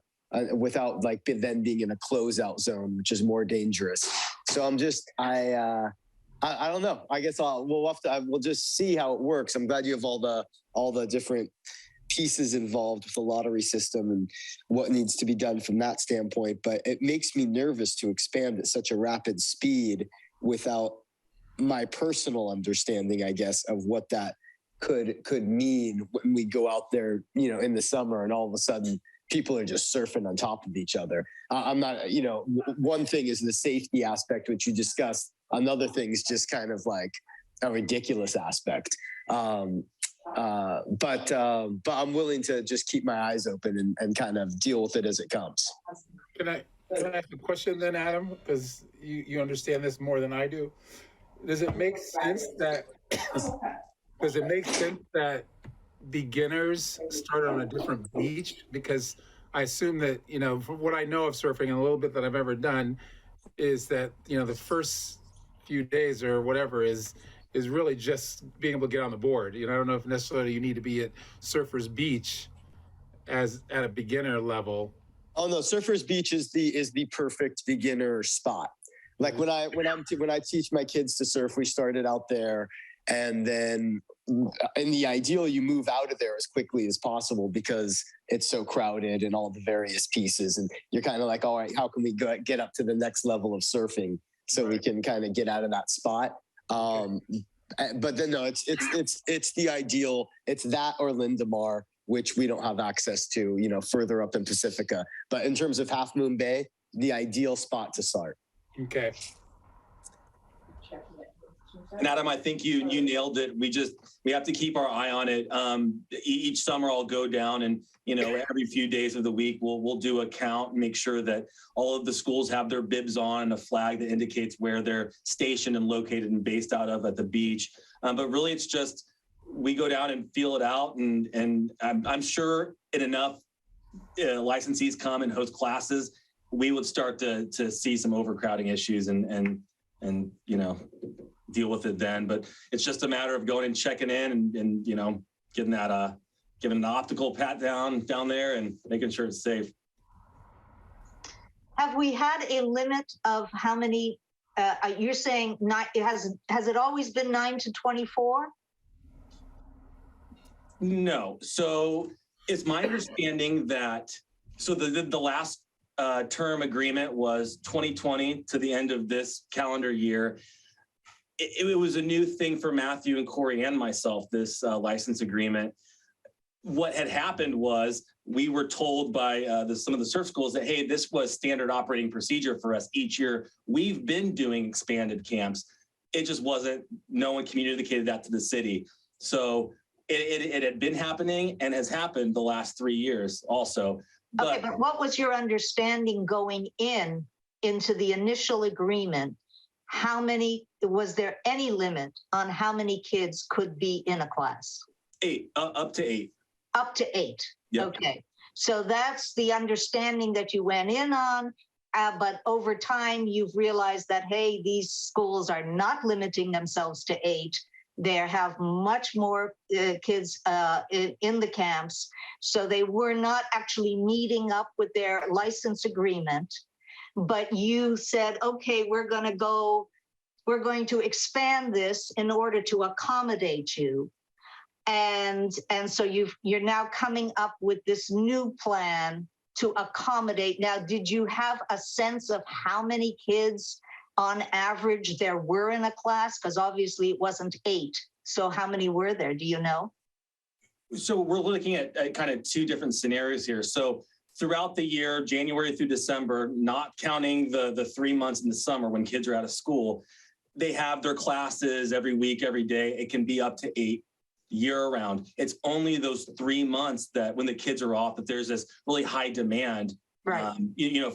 without like then being in a closeout zone, which is more dangerous. So I don't know. I guess we'll just see how it works. I'm glad you have all the different pieces involved with the lottery system and what needs to be done from that standpoint. But it makes me nervous to expand at such a rapid speed without my personal understanding, I guess, of what that could mean when we go out there, in the summer and all of a sudden people are just surfing on top of each other. I'm not, one thing is the safety aspect, which you discussed. Another thing is just kind of like a ridiculous aspect. But I'm willing to just keep my eyes open and kind of deal with it as it comes. Can I ask a question then, Adam? Because you understand this more than I do. Does it make sense that beginners start on a different beach? Because I assume that, from what I know of surfing and a little bit that I've ever done is that, the first few days or whatever is really just being able to get on the board. I don't know if necessarily you need to be at Surfers Beach as at a beginner level. Oh no, Surfers Beach is the perfect beginner spot. Like when I teach my kids to surf, we started out there, and then in the ideal, you move out of there as quickly as possible because it's so crowded and all the various pieces, and you're kind of like, all right, how can we get up to the next level of surfing so we can kind of get out of that spot? But then no, it's the ideal. It's that or Lindemar, which we don't have access to, further up in Pacifica. But in terms of Half Moon Bay, the ideal spot to start. Okay. And Adam, I think you nailed it. We have to keep our eye on it. Each summer I'll go down and, every few days of the week, we'll do a count and make sure that all of the schools have their bibs on and a flag that indicates where they're stationed and located and based out of at the beach. But really it's just, we go down and feel it out. And I'm sure in enough licensees come and host classes, we would start to see some overcrowding issues and deal with it then. But it's just a matter of going and checking in and getting that giving an optical pat down there and making sure it's safe. Have we had a limit of how many? You're saying has it always been 9 to 24? No. So it's my understanding that the last term agreement was 2020 to the end of this calendar year. It was a new thing for Matthew and Corey and myself, this license agreement. What had happened was we were told by some of the surf schools that, hey, this was standard operating procedure for us each year. We've been doing expanded camps. It just wasn't, no one communicated that to the city. So it had been happening and has happened the last 3 years also. But what was your understanding going into the initial agreement? Was there any limit on how many kids could be in a class? 8, up to 8. Up to 8. Yep. Okay. So that's the understanding that you went in on. But over time, you've realized that, hey, these schools are not limiting themselves to 8. They have much more kids in the camps. So they were not actually meeting up with their license agreement. But you said, okay, we're going to expand this in order to accommodate you. And so you're now coming up with this new plan to accommodate. Now, did you have a sense of how many kids on average there were in a class? Because obviously it wasn't 8. So how many were there? Do you know? So we're looking at kind of 2 different scenarios here. So throughout the year, January through December, not counting the 3 months in the summer when kids are out of school, they have their classes every week, every day. It can be up to 8 year round. It's only those 3 months that when the kids are off that there's this really high demand, Right.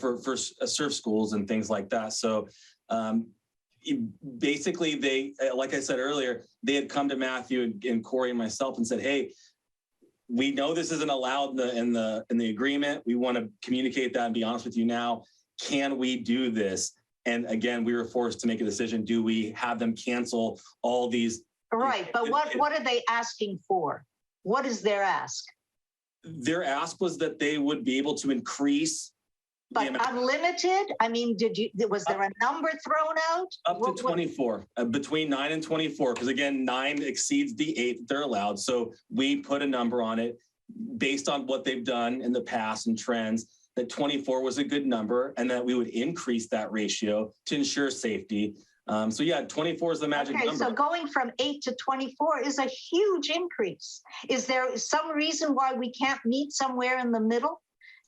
for surf schools and things like that. So basically they, like I said earlier, they had come to Matthew and Corey and myself and said, hey, we know this isn't allowed in the agreement. We want to communicate that and be honest with you now. Can we do this? And again, we were forced to make a decision. Do we have them cancel all these? Right, but what are they asking for? What is their ask? Their ask was that they would be able to increase the But amount unlimited? I mean, was there a number thrown out? up to 24, between 9 and 24, because again, 9 exceeds the 8 that they're allowed. So we put a number on it based on what they've done in the past and trends, that 24 was a good number and that we would increase that ratio to ensure safety. So yeah, 24 is the magic number. So going from 8 to 24 is a huge increase. Is there some reason why we can't meet somewhere in the middle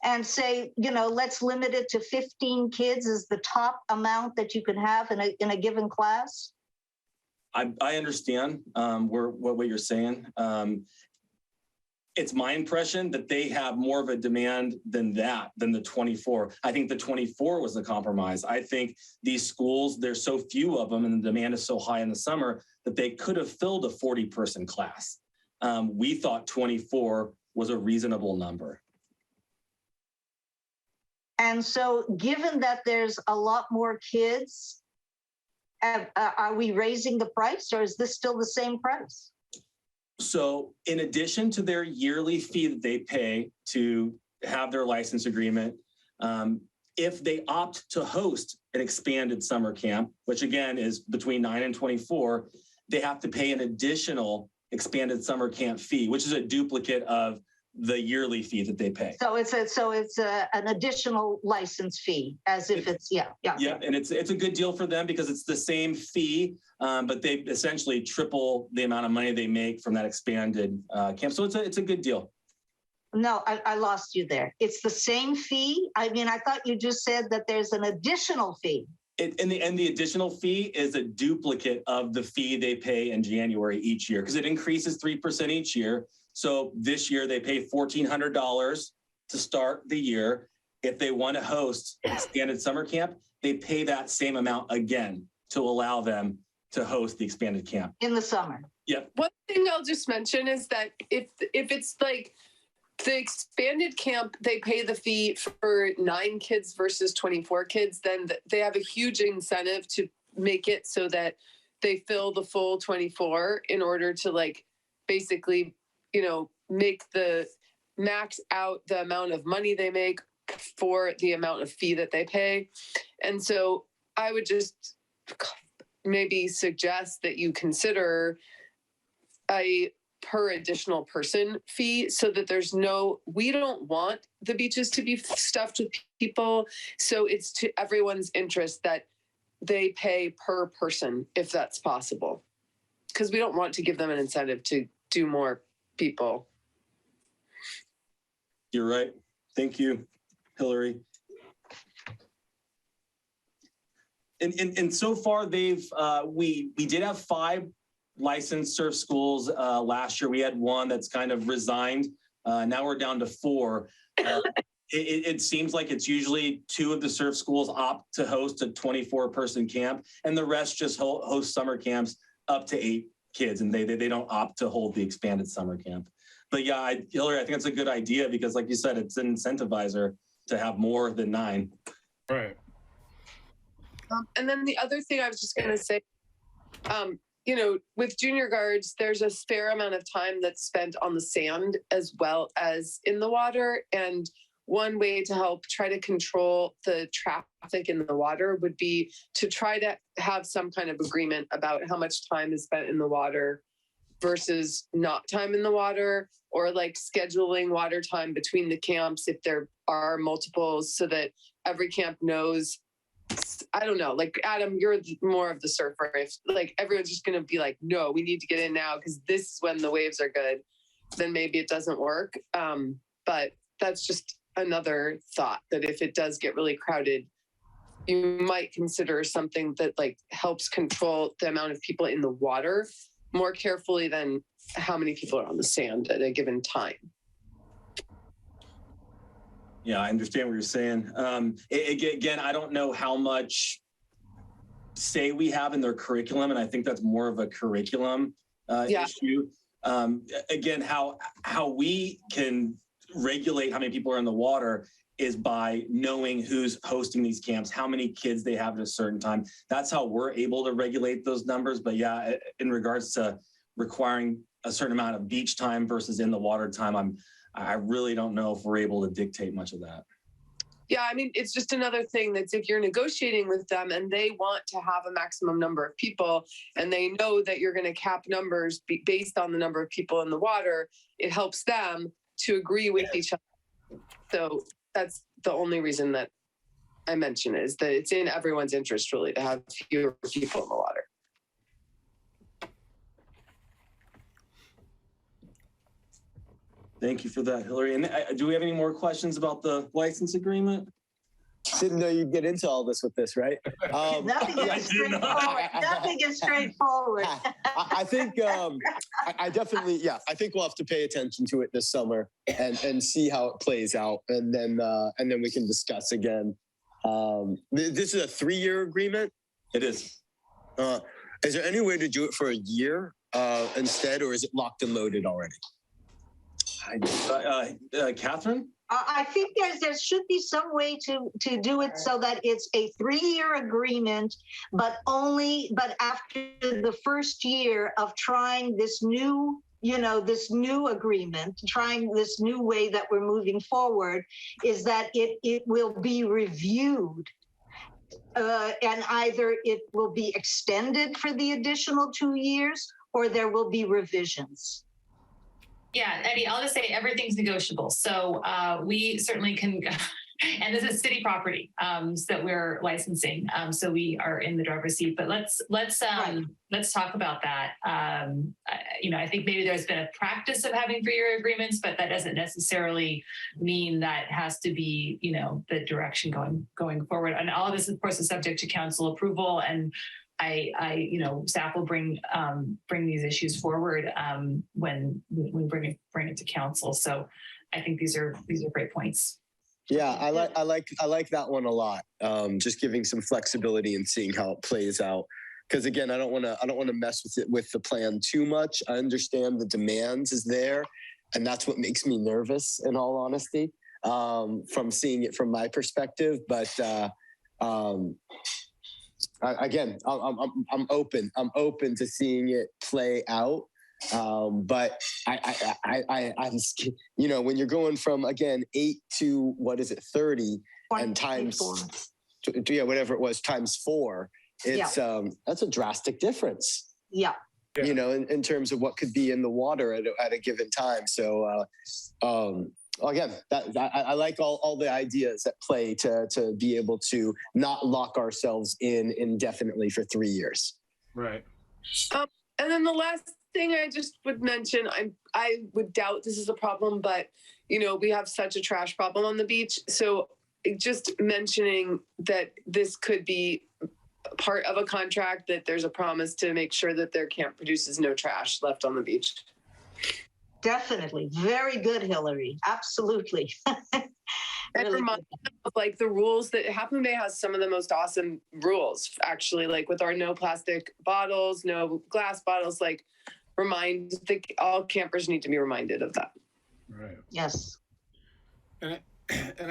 and say, let's limit it to 15 kids is the top amount that you can have in a given class? I understand what you're saying. It's my impression that they have more of a demand than the 24. I think the 24 was the compromise. I think these schools, there's so few of them and the demand is so high in the summer that they could have filled a 40-person class. We thought 24 was a reasonable number. And so given that there's a lot more kids, are we raising the price or is this still the same price? So in addition to their yearly fee that they pay to have their license agreement, if they opt to host an expanded summer camp, which again is between 9 and 24, they have to pay an additional expanded summer camp fee, which is a duplicate of the yearly fee that they pay. So it's an additional license fee, as if it's yeah. Yeah, and it's a good deal for them because it's the same fee, but they essentially triple the amount of money they make from that expanded camp. So it's a good deal. No, I lost you there. It's the same fee. I mean, I thought you just said that there's an additional fee. And the additional fee is a duplicate of the fee they pay in January each year because it increases 3% each year. So this year they pay $1,400 to start the year. If they want to host expanded summer camp, they pay that same amount again to allow them to host the expanded camp. In the summer. Yep. One thing I'll just mention is that if it's like the expanded camp, they pay the fee for 9 kids versus 24 kids, then they have a huge incentive to make it so that they fill the full 24 in order to basically, make the max out the amount of money they make for the amount of fee that they pay. And so I would just maybe suggest that you consider a per additional person fee so that we don't want the beaches to be stuffed with people. So it's to everyone's interest that they pay per person if that's possible. Because we don't want to give them an incentive to do more people. You're right. Thank you, Hillary. And so far we did have 5 licensed surf schools last year. We had 1 that's kind of resigned. Now we're down to 4. It seems like it's usually 2 of the surf schools opt to host a 24-person camp, and the rest just host summer camps up to 8 kids, and they don't opt to hold the expanded summer camp. But yeah, Hillary, I think it's a good idea because, like you said, it's an incentivizer to have more than 9. Right. And then the other thing I was just going to say, with junior guards, there's a fair amount of time that's spent on the sand as well as in the water. And one way to help try to control the traffic in the water would be to try to have some kind of agreement about how much time is spent in the water versus not time in the water, or scheduling water time between the camps if there are multiples so that every camp knows. I don't know, Adam, you're more of the surfer. If everyone's just going to be no, we need to get in now because this is when the waves are good, then maybe it doesn't work. But that's just another thought that if it does get really crowded, you might consider something that like helps control the amount of people in the water more carefully than how many people are on the sand at a given time. Yeah, I understand what you're saying. Again, I don't know how much say we have in their curriculum, and I think that's more of a curriculum issue. Again, how we can regulate how many people are in the water is by knowing who's hosting these camps, how many kids they have at a certain time. That's how we're able to regulate those numbers. But yeah, in regards to requiring a certain amount of beach time versus in the water time, I really don't know if we're able to dictate much of that. Yeah, I mean, it's just another thing that's if you're negotiating with them and they want to have a maximum number of people and they know that you're going to cap numbers based on the number of people in the water, it helps them to agree with each other. So that's the only reason that I mention it, is that it's in everyone's interest really to have fewer people in the water. Thank you for that, Hillary. And do we have any more questions about the license agreement? Didn't know you'd get into all this with this, right? Nothing is straightforward. Nothing is straightforward. I think I definitely, I think we'll have to pay attention to it this summer and see how it plays out, and then we can discuss again. This is a 3-year agreement. It is. Is there any way to do it for a year instead, or is it locked and loaded already? Catherine? I think there should be some way to do it so that it's a 3-year agreement, but after the first year of trying this new, this new agreement, trying this new way that we're moving forward, is that it will be reviewed. And either it will be extended for the additional 2 years, or there will be revisions. Yeah, Eddie, I'll just say everything's negotiable. So we certainly can, and this is city property that we're licensing. So we are in the driver's seat, but let's talk about that. I think maybe there's been a practice of having 3-year agreements, but that doesn't necessarily mean that has to be, the direction going forward. And all of this, of course, is subject to council approval, and staff will bring these issues forward when we bring it to council. So I think these are great points. Yeah, I like that one a lot. Just giving some flexibility and seeing how it plays out. Because again, I don't want to mess with the plan too much. I understand the demands is there, and that's what makes me nervous, in all honesty, from seeing it from my perspective. But again, I'm open. I'm open to seeing it play out. But I'm, when you're going from, again, 8 to 30 and times, whatever it was, times 4, it's that's a drastic difference. Yeah. In terms of what could be in the water at a given time. So again, I like all the ideas at play to be able to not lock ourselves in indefinitely for 3 years. Right. And then the last thing I just would mention, I would doubt this is a problem, but we have such a trash problem on the beach. So just mentioning that this could be part of a contract, that there's a promise to make sure that their camp produces no trash left on the beach. Definitely. Very good, Hillary. Absolutely. And remind them of the rules that Half Moon Bay has some of the most awesome rules, actually, with our no plastic bottles, no glass bottles, all campers need to be reminded of that. Right. Yes. And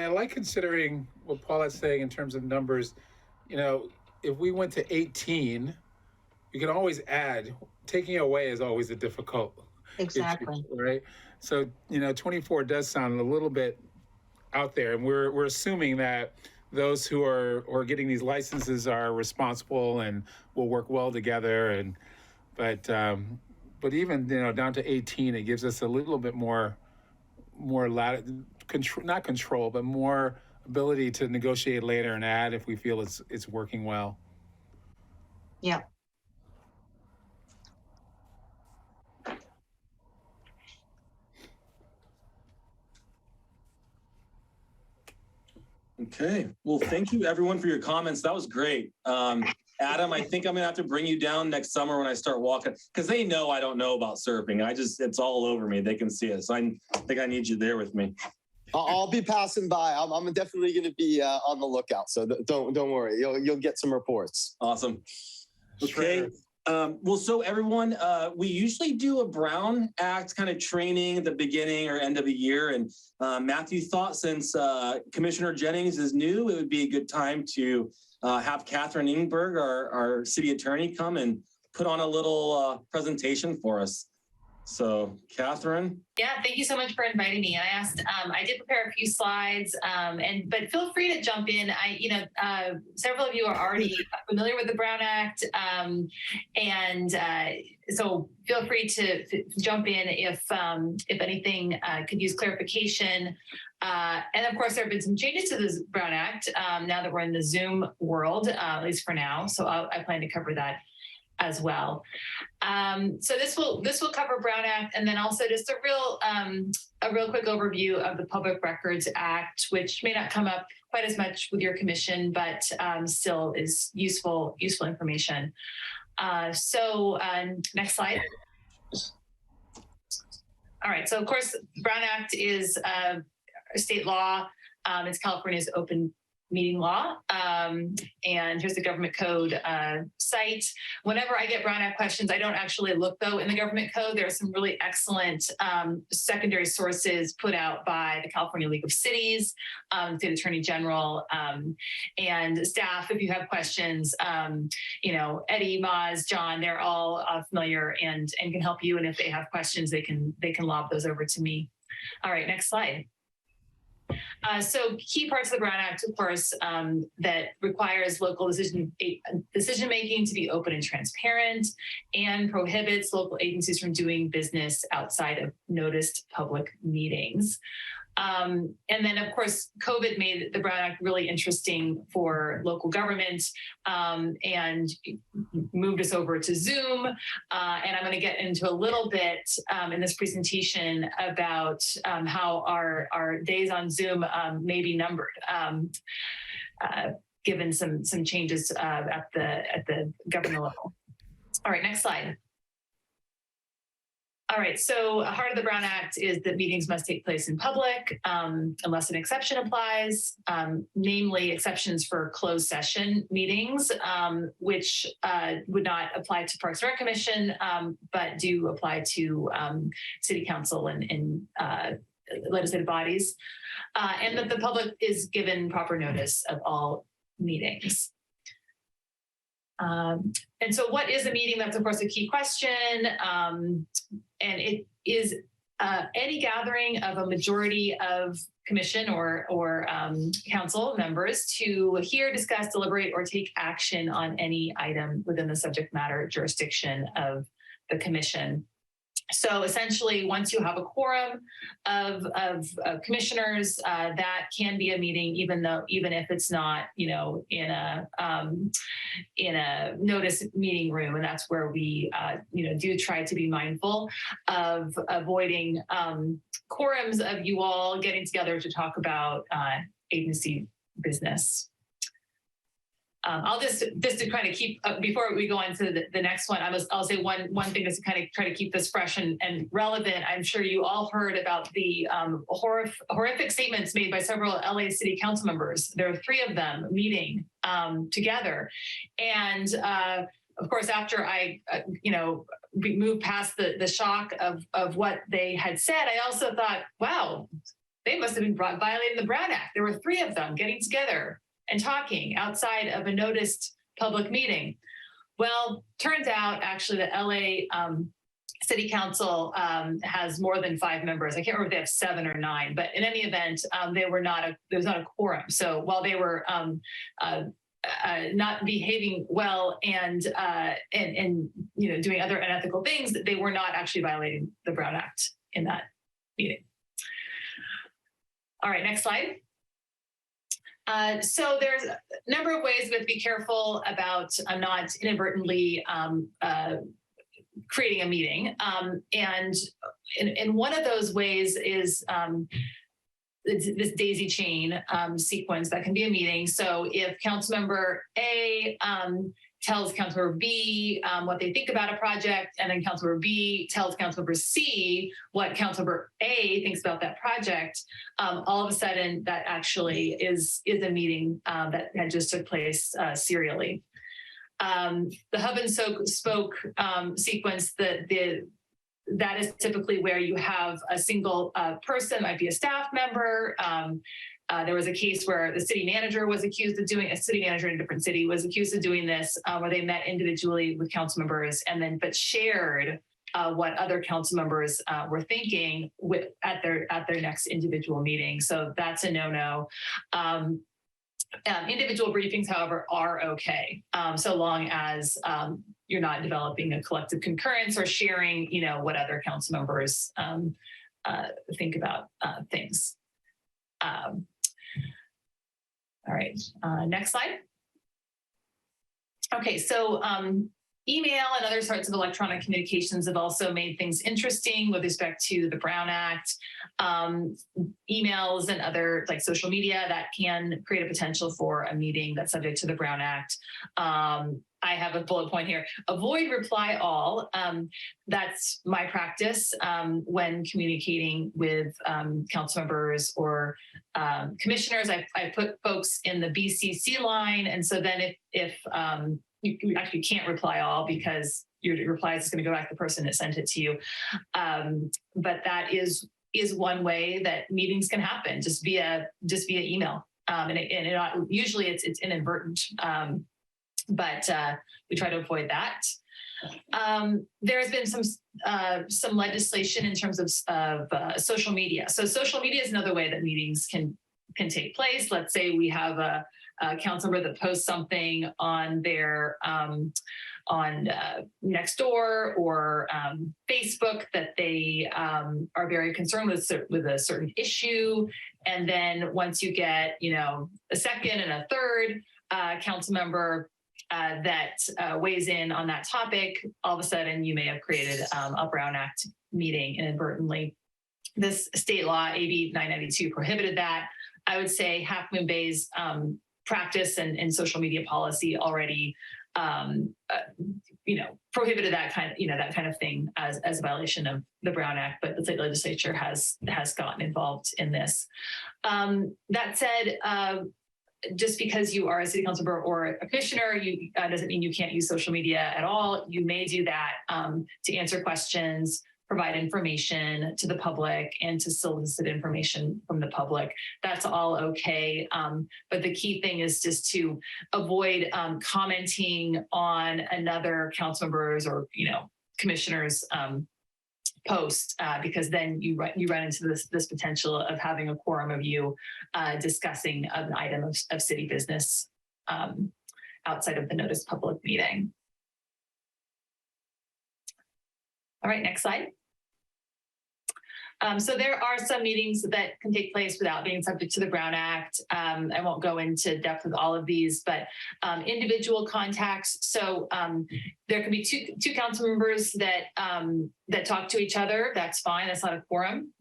I like considering what Paulette's saying in terms of numbers. If we went to 18, you can always add. Taking away is always a difficult Exactly. issue, right? So 24 does sound a little bit out there, and we're assuming that those who are getting these licenses are responsible and will work well together. But even down to 18, it gives us a little bit more not control, but more ability to negotiate later and add if we feel it's working well. Yeah. Okay. Well, thank you everyone for your comments. That was great. Adam, I think I'm gonna have to bring you down next summer when I start walking, because they know I don't know about surfing. It's all over me. They can see it. So I think I need you there with me. I'll be passing by. I'm definitely going to be on the lookout. So don't worry. You'll get some reports. Awesome. Okay. Well, so everyone, we usually do a Brown Act kind of training at the beginning or end of the year. And Matthew thought since Commissioner Jennings is new, it would be a good time to have Catherine Ingberg, our city attorney, come and put on a little presentation for us. So, Catherine. Yeah, thank you so much for inviting me. I did prepare a few slides, but feel free to jump in. Several of you are already familiar with the Brown Act, so feel free to jump in if anything could use clarification. And of course, there have been some changes to the Brown Act now that we're in the Zoom world, at least for now. So I plan to cover that as well. So this will cover Brown Act, and then also just a real quick overview of the Public Records Act, which may not come up quite as much with your commission, but still is useful information. Next slide. All right. So of course, Brown Act is a state law. It's California's open meeting law. And here's the government code site. Whenever I get Brown Act questions, I don't actually look though in the government code. There are some really excellent secondary sources put out by the California League of Cities, State Attorney General, and staff. If you have questions, Eddie, Maz, John, they're all familiar and can help you. And if they have questions, they can lob those over to me. All right, next slide. So key parts of the Brown Act, of course, that requires local decision-making to be open and transparent, and prohibits local agencies from doing business outside of noticed public meetings. And then, of course, COVID made the Brown Act really interesting for local government and moved us over to Zoom. And I'm going to get into a little bit in this presentation about how our days on Zoom may be numbered, given some changes at the government level. All right, next slide. All right, so heart of the Brown Act is that meetings must take place in public unless an exception applies, namely exceptions for closed session meetings, which would not apply to Parks and Rec Commission, but do apply to City Council and legislative bodies, and that the public is given proper notice of all meetings. And so what is a meeting? That's of course a key question. And it is any gathering of a majority of commission or council members to hear, discuss, deliberate, or take action on any item within the subject matter jurisdiction of the commission. So essentially, once you have a quorum of commissioners, that can be a meeting, even if it's not, in a notice meeting room, and that's where we, do try to be mindful of avoiding quorums of you all getting together to talk about agency business. I'll just to kind of keep before we go on to the next one. I'll say one thing just to kind of try to keep this fresh and relevant. I'm sure you all heard about the horrific statements made by several LA City Council members. There are 3 of them meeting together, and of course, after I we moved past the shock of what they had said, I also thought, wow, they must have been violating the Brown Act. There were 3 of them getting together and talking outside of a noticed public meeting. Well, turns out actually the LA City Council has more than 5 members. I can't remember if they have 7 or 9, but in any event, there was not a quorum. So while they were not behaving well and doing other unethical things, they were not actually violating the Brown Act in that meeting. All right, next slide. So there's a number of ways we have to be careful about not inadvertently creating a meeting. And one of those ways is this daisy chain sequence that can be a meeting. So if Councilmember A tells Councilmember B what they think about a project, and then Councilmember B tells Councilmember C what Councilmember A thinks about that project, all of a sudden that actually is a meeting that had just took place serially. The hub and spoke sequence, that is typically where you have a single person, might be a staff member. There was a case where the city manager was accused of doing, a city manager in a different city was accused of doing this, where they met individually with council members and then but shared what other council members were thinking at their next individual meeting. So that's a no-no. Individual briefings, however, are okay, so long as you're not developing a collective concurrence or sharing, what other council members think about things. All right, next slide. Okay, so email and other sorts of electronic communications have also made things interesting with respect to the Brown Act. Emails and other like social media that can create a potential for a meeting that's subject to the Brown Act. I have a bullet point here. Avoid reply all. That's my practice when communicating with council members or commissioners. I put folks in the BCC line. And so then if you actually can't reply all because your reply is going to go back to the person that sent it to you. But that is one way that meetings can happen just via email. Usually it's inadvertent. But we try to avoid that. There's been some legislation in terms of social media. So social media is another way that meetings can take place. Let's say we have a council member that posts something on their on Nextdoor or Facebook that they are very concerned with a certain issue, and then once you get a second and a third council member that weighs in on that topic, all of a sudden you may have created a Brown Act meeting inadvertently. This state law, AB 992, prohibited that. I would say Half Moon Bay's practice and social media policy already, prohibited that kind of thing as a violation of the Brown Act. But the state legislature has gotten involved in this. That said, just because you are a city council member or a commissioner, doesn't mean you can't use social media at all. You may do that to answer questions, provide information to the public, and to solicit information from the public. That's all okay. But the key thing is just to avoid commenting on another council member's or commissioner's post, because then you run into this potential of having a quorum of you discussing an item of city business outside of the notice public meeting. All right, next slide. So there are some meetings that can take place without being subject to the Brown Act. I won't go into depth with all of these, but individual contacts. So there can be two council members that talk to each other. That's fine. That's not a quorum.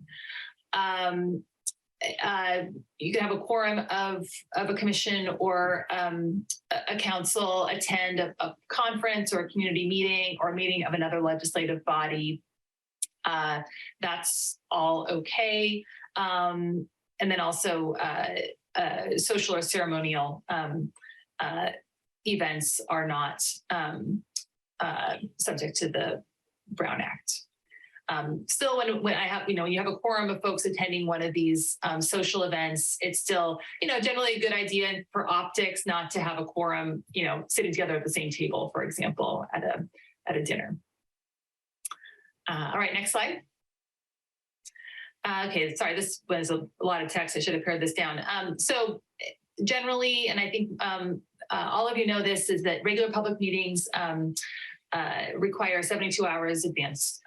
You can have a quorum of a commission or a council attend a conference or a community meeting or a meeting of another legislative body. That's all okay. And then also social or ceremonial events are not subject to the Brown Act. Still, when I have, when you have a quorum of folks attending one of these social events, it's still, generally a good idea for optics not to have a quorum, sitting together at the same table, for example, at a dinner. All right, next slide. Okay, sorry, this was a lot of text. I should have pared this down. So generally, and I think all of you know this, is that regular public meetings require 72 hours advance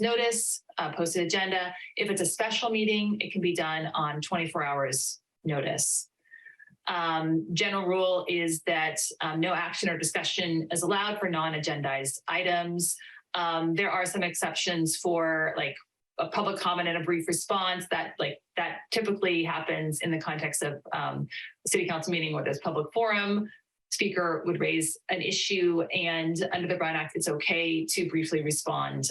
notice, posted agenda. If it's a special meeting, it can be done on 24 hours notice. General rule is that no action or discussion is allowed for non-agendized items. There are some exceptions for like a public comment and a brief response that typically happens in the context of a city council meeting where there's public forum. Speaker would raise an issue, and under the Brown Act, it's okay to briefly respond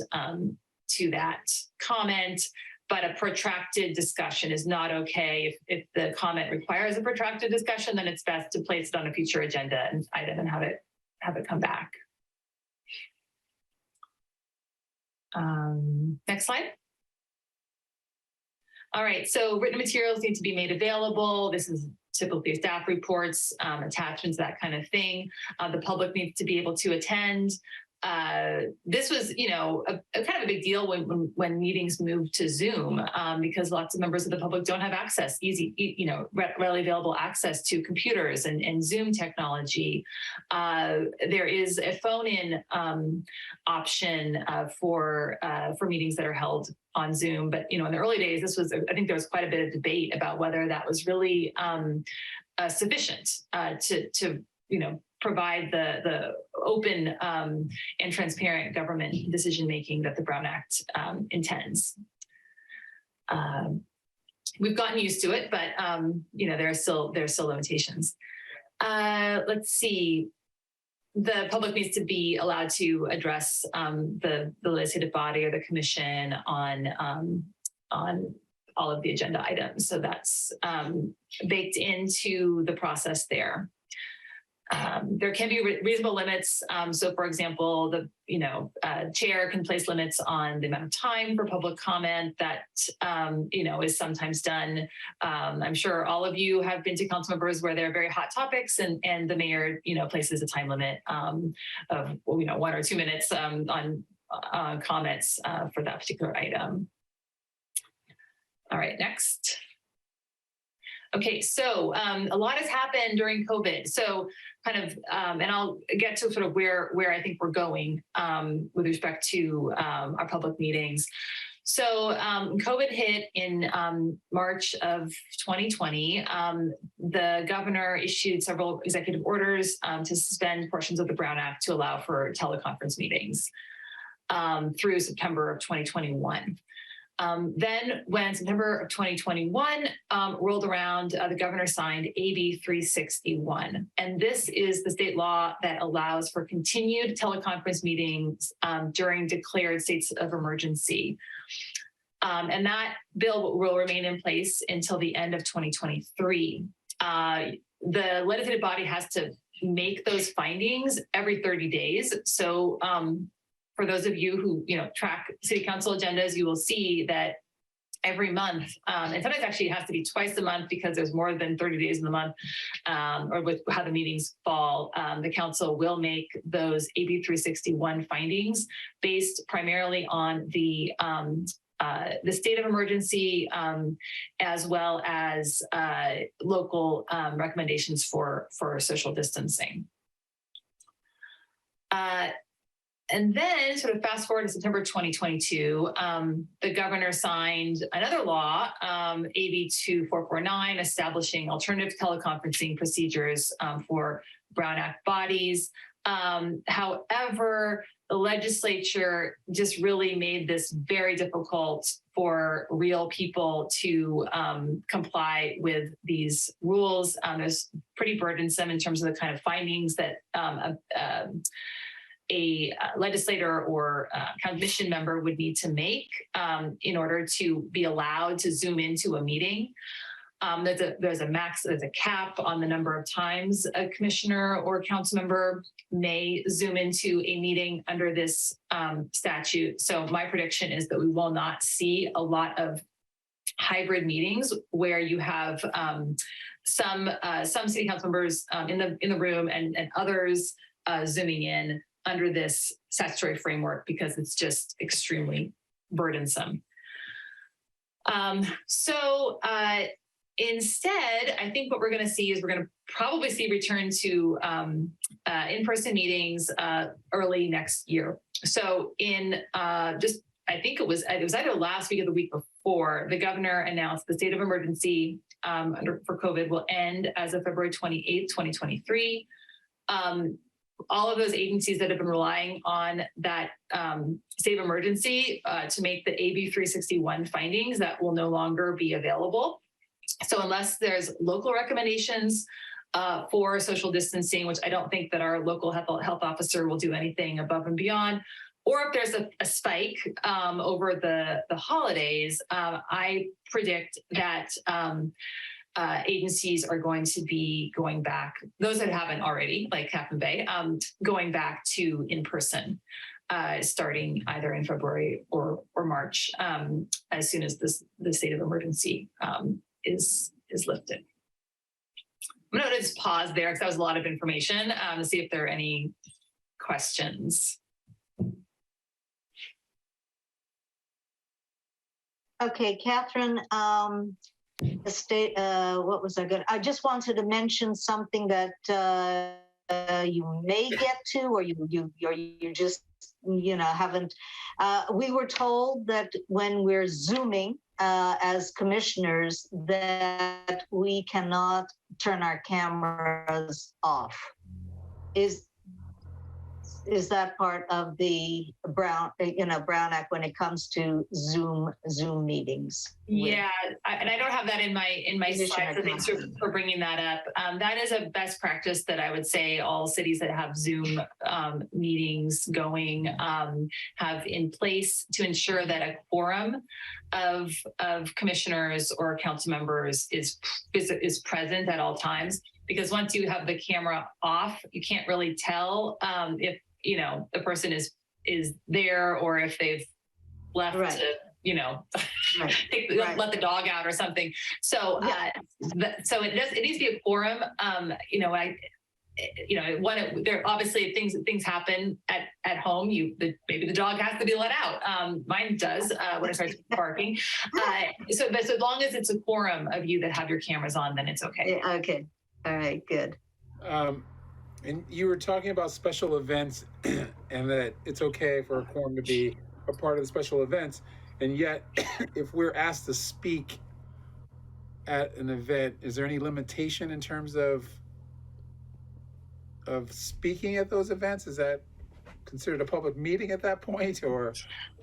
to that comment. But a protracted discussion is not okay. If the comment requires a protracted discussion, then it's best to place it on a future agenda and item and have it come back. Next slide. All right, so written materials need to be made available. This is typically staff reports, attachments, that kind of thing. The public needs to be able to attend. This was, a kind of a big deal when meetings moved to Zoom, because lots of members of the public don't have access, readily available access to computers and Zoom technology. There is a phone-in option for meetings that are held on Zoom, but in the early days, I think there was quite a bit of debate about whether that was really sufficient to provide the open and transparent government decision-making that the Brown Act intends. We've gotten used to it, but there are still limitations. Let's see. The public needs to be allowed to address the legislative body or the commission on all of the agenda items. So that's baked into the process there. There can be reasonable limits. So, for example, the chair can place limits on the amount of time for public comment that is sometimes done. I'm sure all of you have been to council members where there are very hot topics, and the mayor places a time limit of 1 or 2 minutes on comments for that particular item. All right, next. Okay, so a lot has happened during COVID. So and I'll get to sort of where I think we're going with respect to our public meetings. So COVID hit in March of 2020. The governor issued several executive orders to suspend portions of the Brown Act to allow for teleconference meetings through September of 2021. Then when September of 2021 rolled around, the governor signed AB 361. And this is the state law that allows for continued teleconference meetings during declared states of emergency. And that bill will remain in place until the end of 2023. The legislative body has to make those findings every 30 days. So for those of you who track city council agendas, you will see that every month, and sometimes actually it has to be twice a month because there's more than 30 days in the month, or with how the meetings fall, the council will make those AB 361 findings based primarily on the state of emergency, as well as local recommendations for social distancing. And then sort of fast forward to September 2022, the governor signed another law, AB 2449, establishing alternative teleconferencing procedures for Brown Act bodies. However, the legislature just really made this very difficult for real people to comply with these rules. It's pretty burdensome in terms of the kind of findings that a legislator or commission member would need to make in order to be allowed to Zoom into a meeting. There's a cap on the number of times a commissioner or council member may Zoom into a meeting under this statute. So my prediction is that we will not see a lot of hybrid meetings where you have some city council members in the room and others Zooming in under this statutory framework because it's just extremely burdensome. Instead, I think what we're going to see is we're going to probably see return to in-person meetings early next year. So I think it was either last week or the week before, the governor announced the state of emergency for COVID will end as of February 28th, 2023. all of those agencies that have been relying on that state of emergency to make the AB 361 findings, that will no longer be available. So unless there's local recommendations for social distancing, which I don't think that our local health officer will do anything above and beyond, or if there's a spike over the holidays, I predict that agencies are going to be going back, those that haven't already, like Half Bay, going back to in-person, starting either in February or March, as soon as the state of emergency is lifted. I'm going to just pause there because that was a lot of information to see if there are any questions. Okay, Catherine, the state, what was I good? I just wanted to mention something that you may get to, or you just, haven't. We were told that when we're Zooming as commissioners, that we cannot turn our cameras off. Is that part of the Brown Act when it comes to Zoom meetings? Yeah, and I don't have that in my slides, so thanks for bringing that up. That is a best practice that I would say all cities that have Zoom meetings going have in place to ensure that a quorum of commissioners or council members is present at all times. Because once you have the camera off, you can't really tell if the person is there, or if they've left right. to, let the dog out or something. So, so it needs to be a quorum. There obviously things happen at home. Maybe the dog has to be let out. Mine does when it starts barking. But as long as it's a quorum of you that have your cameras on, then it's okay. Yeah, okay. All right. Good. And you were talking about special events and that it's okay for a quorum to be a part of the special events. And yet, if we're asked to speak at an event, is there any limitation in terms of speaking at those events? Is that considered a public meeting at that point, or?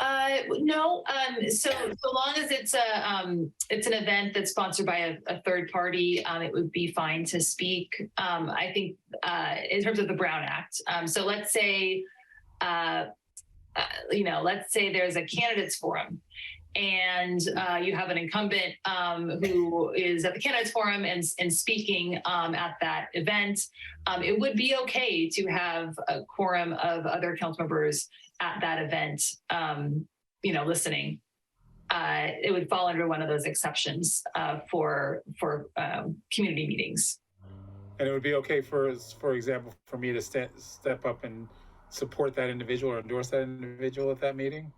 No. So long as it's an event that's sponsored by a third party, it would be fine to speak. I think in terms of the Brown Act. So let's say, there's a candidates forum, and you have an incumbent who is at the candidates forum and speaking at that event. It would be okay to have a quorum of other council members at that event, listening. It would fall under one of those exceptions for community meetings. And it would be okay for example, for me to step up and support that individual or endorse that individual at that meeting?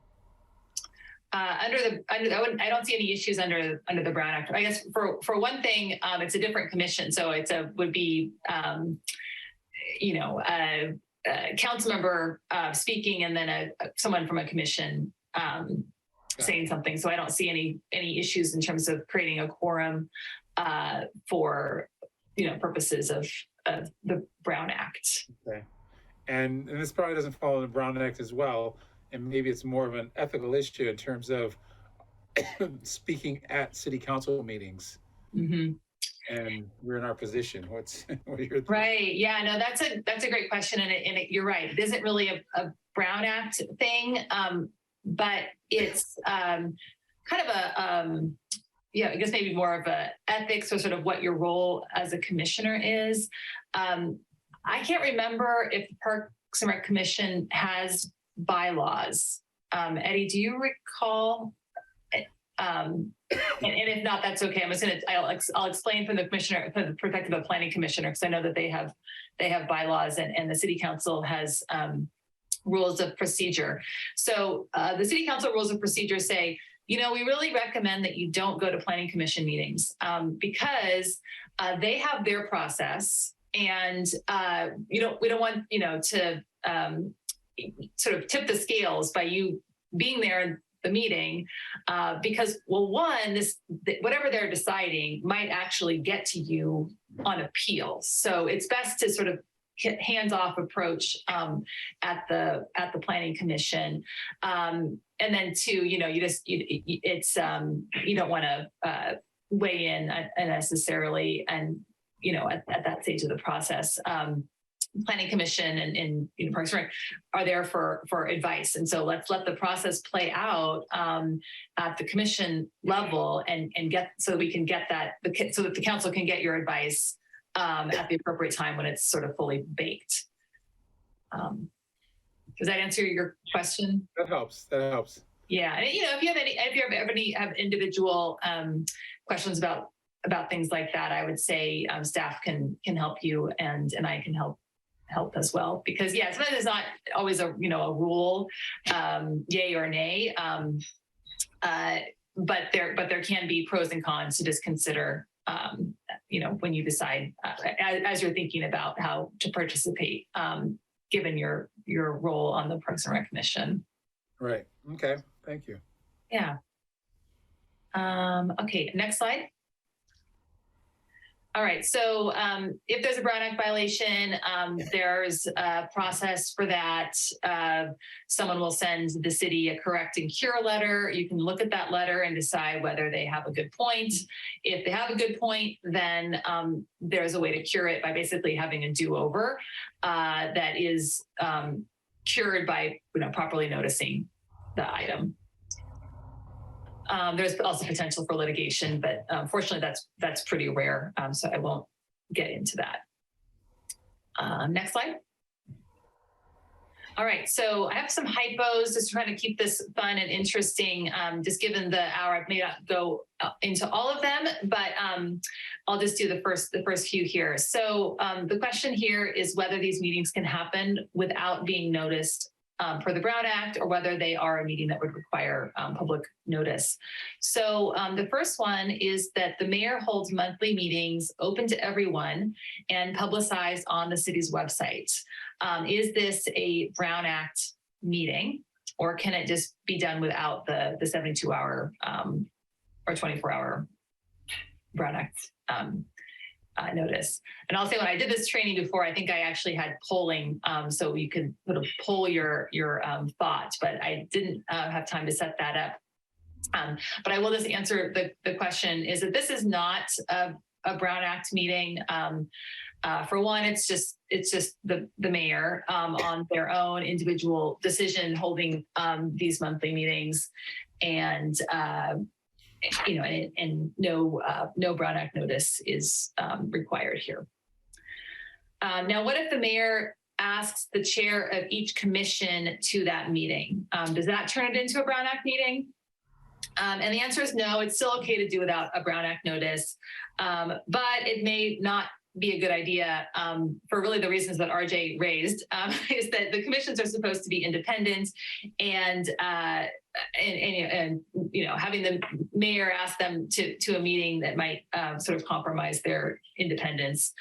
I don't see any issues under the Brown Act. I guess for one thing, it's a different commission, so would be a council member speaking, and then someone from a commission saying something. So I don't see any issues in terms of creating a quorum for purposes of the Brown Act. Okay, and this probably doesn't follow the Brown Act as well. And maybe it's more of an ethical issue in terms of speaking at city council meetings. Mm-hmm. And we're in our position. What are your thoughts? Right? Yeah. No, that's a great question, and you're right. It isn't really a Brown Act thing, but it's kind of a I guess maybe more of a ethics, or sort of what your role as a commissioner is. I can't remember if the Parks and Rec Commission has bylaws. Eddie, do you recall? And if not, that's okay. I'll explain from the perspective of planning commissioner, because I know that they have bylaws, and the city council has rules of procedure. So the city council rules of procedure say, we really recommend that you don't go to planning commission meetings because they have their process, and we don't want to sort of tip the scales by you being there in the meeting, because, well, one, whatever they're deciding might actually get to you on appeal. So it's best to sort of hands-off approach at the planning commission. And then two, you know, you don't want to weigh in unnecessarily, and you know, at that stage of the process. Planning commission and you know, Parks and Rec are there for advice, and so let's let the process play out at the commission level and get, so we can get that, so that the council can get your advice at the appropriate time when it's sort of fully baked. Does that answer your question? That helps. Yeah, and, you know, if you have individual questions about things like that, I would say staff can help you, and I can help as well, because yeah, sometimes there's not always a rule, yay or nay, but there can be pros and cons to just consider, you know, when you decide as you're thinking about how to participate, given your role on the Parks and Rec Commission. Right. Okay. Thank you. Yeah. Okay. Next slide. All right, so if there's a Brown Act violation, there's a process for that. Someone will send the city a correct and cure letter. You can look at that letter and decide whether they have a good point. If they have a good point, then there's a way to cure it by basically having a do-over that is cured by properly noticing the item. There's also potential for litigation, but fortunately that's pretty rare, so I won't get into that. Next slide. All right, so I have some hypos, just trying to keep this fun and interesting, just given the hour. I may not go into all of them, but I'll just do the first few here. So the question here is whether these meetings can happen without being noticed per the Brown Act, or whether they are a meeting that would require public notice. So the first one is that the mayor holds monthly meetings open to everyone and publicized on the city's website. Is this a Brown Act meeting, or can it just be done without the 72-hour or 24-hour Brown Act notice? And I'll say, when I did this training before, I think I actually had polling, so you could sort of poll your thoughts, but I didn't have time to set that up. But I will just answer the question, is that this is not a Brown Act meeting. For one, it's just the mayor on their own individual decision holding these monthly meetings, and and no Brown Act notice is required here. Now, what if the mayor asks the chair of each commission to that meeting? Does that turn it into a Brown Act meeting? And the answer is no. It's still okay to do without a Brown Act notice, but it may not be a good idea for really the reasons that RJ raised, is that the commissions are supposed to be independent, and having the mayor ask them to a meeting that might sort of compromise their independence.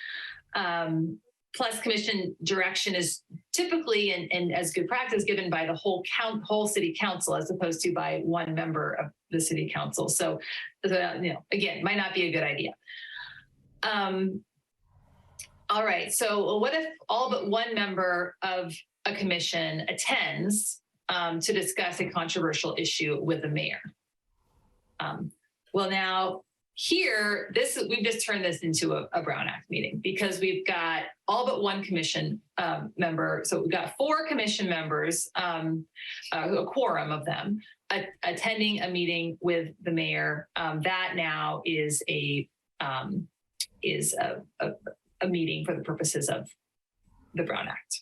Plus, commission direction is typically and as good practice given by the whole city council, as opposed to by one member of the city council. So again, might not be a good idea. All right, so what if all but one member of a commission attends to discuss a controversial issue with the mayor? Well, now here, we've just turned this into a Brown Act meeting, because we've got all but one commission member. So we've got 4 commission members, a quorum of them, attending a meeting with the mayor. That now is a meeting for the purposes of the Brown Act.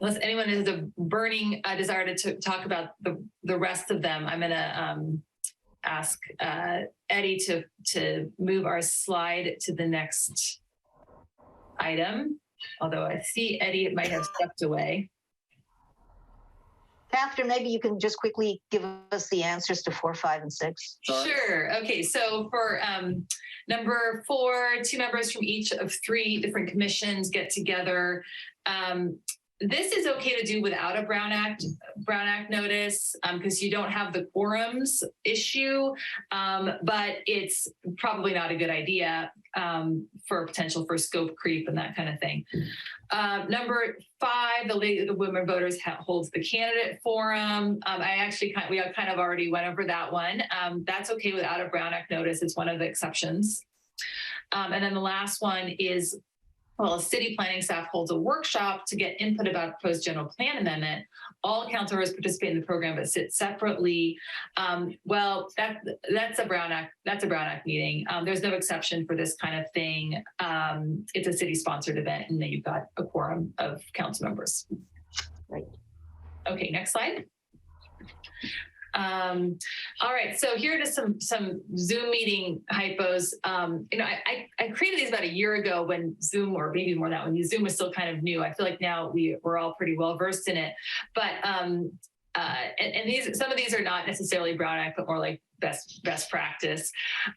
Unless anyone has a burning desire to talk about the rest of them, I'm going to ask Eddie to move our slide to the next item. Although I see Eddie might have stepped away. Catherine, maybe you can just quickly give us the answers to 4, 5, and 6. Sure. Okay. So for number 4, 2 members from each of 3 different commissions get together. This is okay to do without a Brown Act notice because you don't have the quorums issue, but it's probably not a good idea for potential for scope creep and that kind of thing. Number 5, the League of the Women Voters holds the candidate forum. We kind of already went over that one. That's okay without a Brown Act notice. It's one of the exceptions. And then the last one is, well, city planning staff holds a workshop to get input about proposed general plan amendment. All council members participate in the program but sit separately. Well, that's a Brown Act meeting. There's no exception for this kind of thing. It's a city-sponsored event, and then you've got a quorum of council members. Right. Okay, next slide. All right, so here are just some Zoom meeting hypos. I created these about a year ago when Zoom, or maybe more than that, when Zoom was still kind of new. I feel like now we're all pretty well versed in it. But and some of these are not necessarily Brown Act, but more like best practice.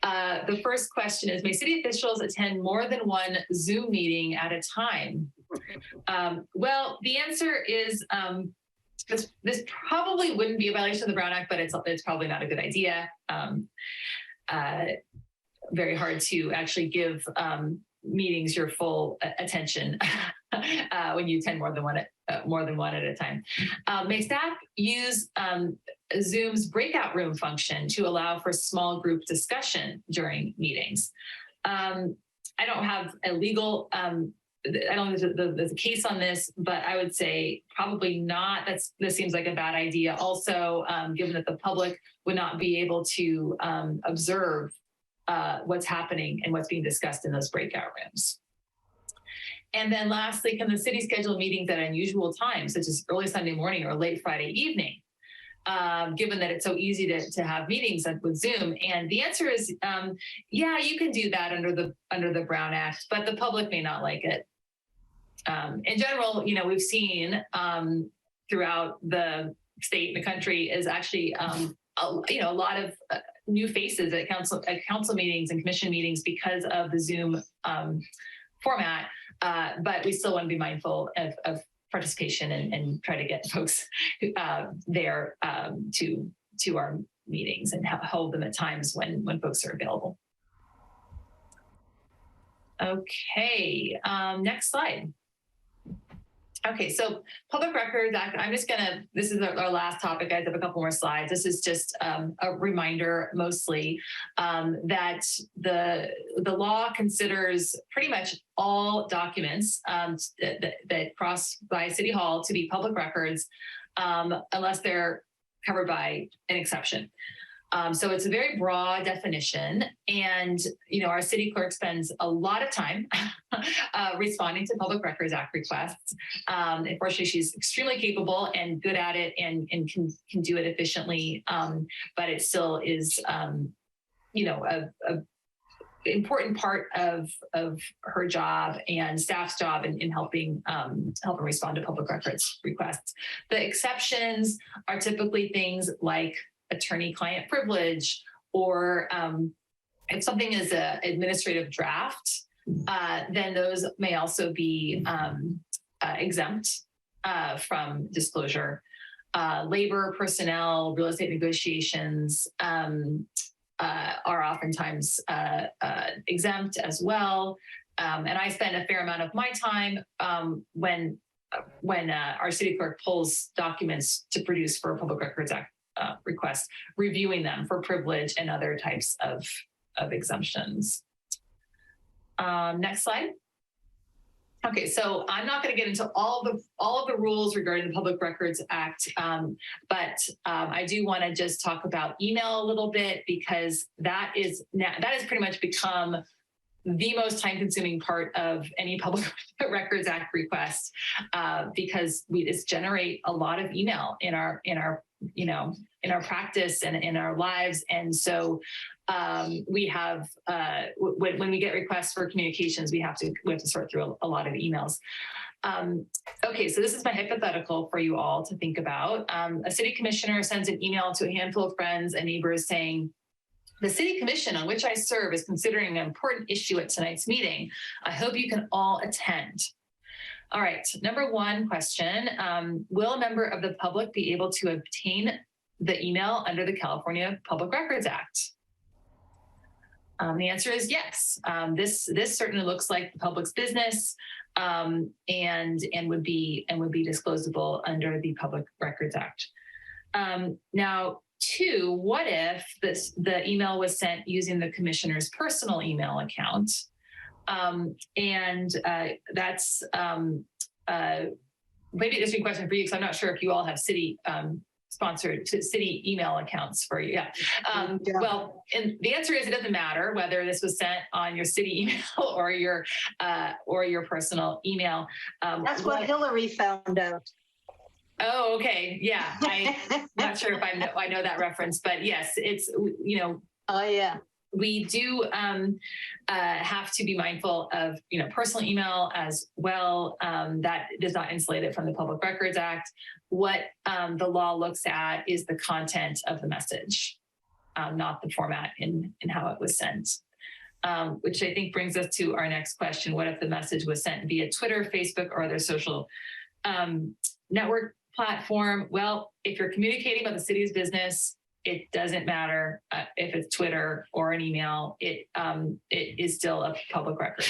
The first question is: may city officials attend more than one Zoom meeting at a time? Well, the answer is. This probably wouldn't be a violation of the Brown Act, but it's probably not a good idea. Very hard to actually give meetings your full attention when you attend more than one at a time. May staff use Zoom's breakout room function to allow for small group discussion during meetings? I don't have a legal. I don't know if there's a case on this, but I would say probably not. This seems like a bad idea. Also, given that the public would not be able to observe what's happening and what's being discussed in those breakout rooms. And then lastly, can the city schedule meetings at unusual times, such as early Sunday morning or late Friday evening, given that it's so easy to have meetings with Zoom? And the answer is, yeah, you can do that under the Brown Act, but the public may not like it. In general, we've seen throughout the state and the country is actually, a lot of new faces at council meetings and commission meetings because of the Zoom format. But we still want to be mindful of participation and try to get folks there to our meetings and hold them at times when folks are available. Okay, next slide. Okay, so Public Records Act, this is our last topic. I have a couple more slides. This is just a reminder mostly that the law considers pretty much all documents that cross by City Hall to be public records unless they're covered by an exception. So it's a very broad definition, and our city clerk spends a lot of time responding to Public Records Act requests. Unfortunately, she's extremely capable and good at it, and can do it efficiently. But it still is, a important part of her job and staff's job in helping respond to public records requests. The exceptions are typically things like attorney-client privilege, or if something is an administrative draft, then those may also be exempt from disclosure. Labor, personnel, real estate negotiations are oftentimes exempt as well. And I spend a fair amount of my time when our city clerk pulls documents to produce for a Public Records Act request, reviewing them for privilege and other types of exemptions. Next slide. Okay, so I'm not going to get into all of the rules regarding the Public Records Act, but I do want to just talk about email a little bit, because that has pretty much become the most time-consuming part of any Public Records Act request, because we just generate a lot of email in our practice and in our lives. And so we have, when we get requests for communications, we have to sort through a lot of emails. Okay, so this is my hypothetical for you all to think about. A city commissioner sends an email to a handful of friends and neighbors saying, "The city commission on which I serve is considering an important issue at tonight's meeting. I hope you can all attend." All right, number one question, will a member of the public be able to obtain the email under the California Public Records Act? The answer is yes. This certainly looks like the public's business, and would be disclosable under the Public Records Act. Now, two, what if the email was sent using the commissioner's personal email account? That's maybe this is a question for you, because I'm not sure if you all have city sponsored city email accounts for you. Yeah. Well, and the answer is it doesn't matter whether this was sent on your city email or your personal email. That's what Hillary found out. Oh, okay. Yeah. I'm not sure if I know that reference, but yes, it's, Oh, yeah. we do have to be mindful of, personal email as well. That does not insulate it from the Public Records Act. What the law looks at is the content of the message, not the format in how it was sent. Which I think brings us to our next question. What if the message was sent via Twitter, Facebook, or other social network platform? Well, if you're communicating about the city's business, it doesn't matter if it's Twitter or an email. It is still a public record,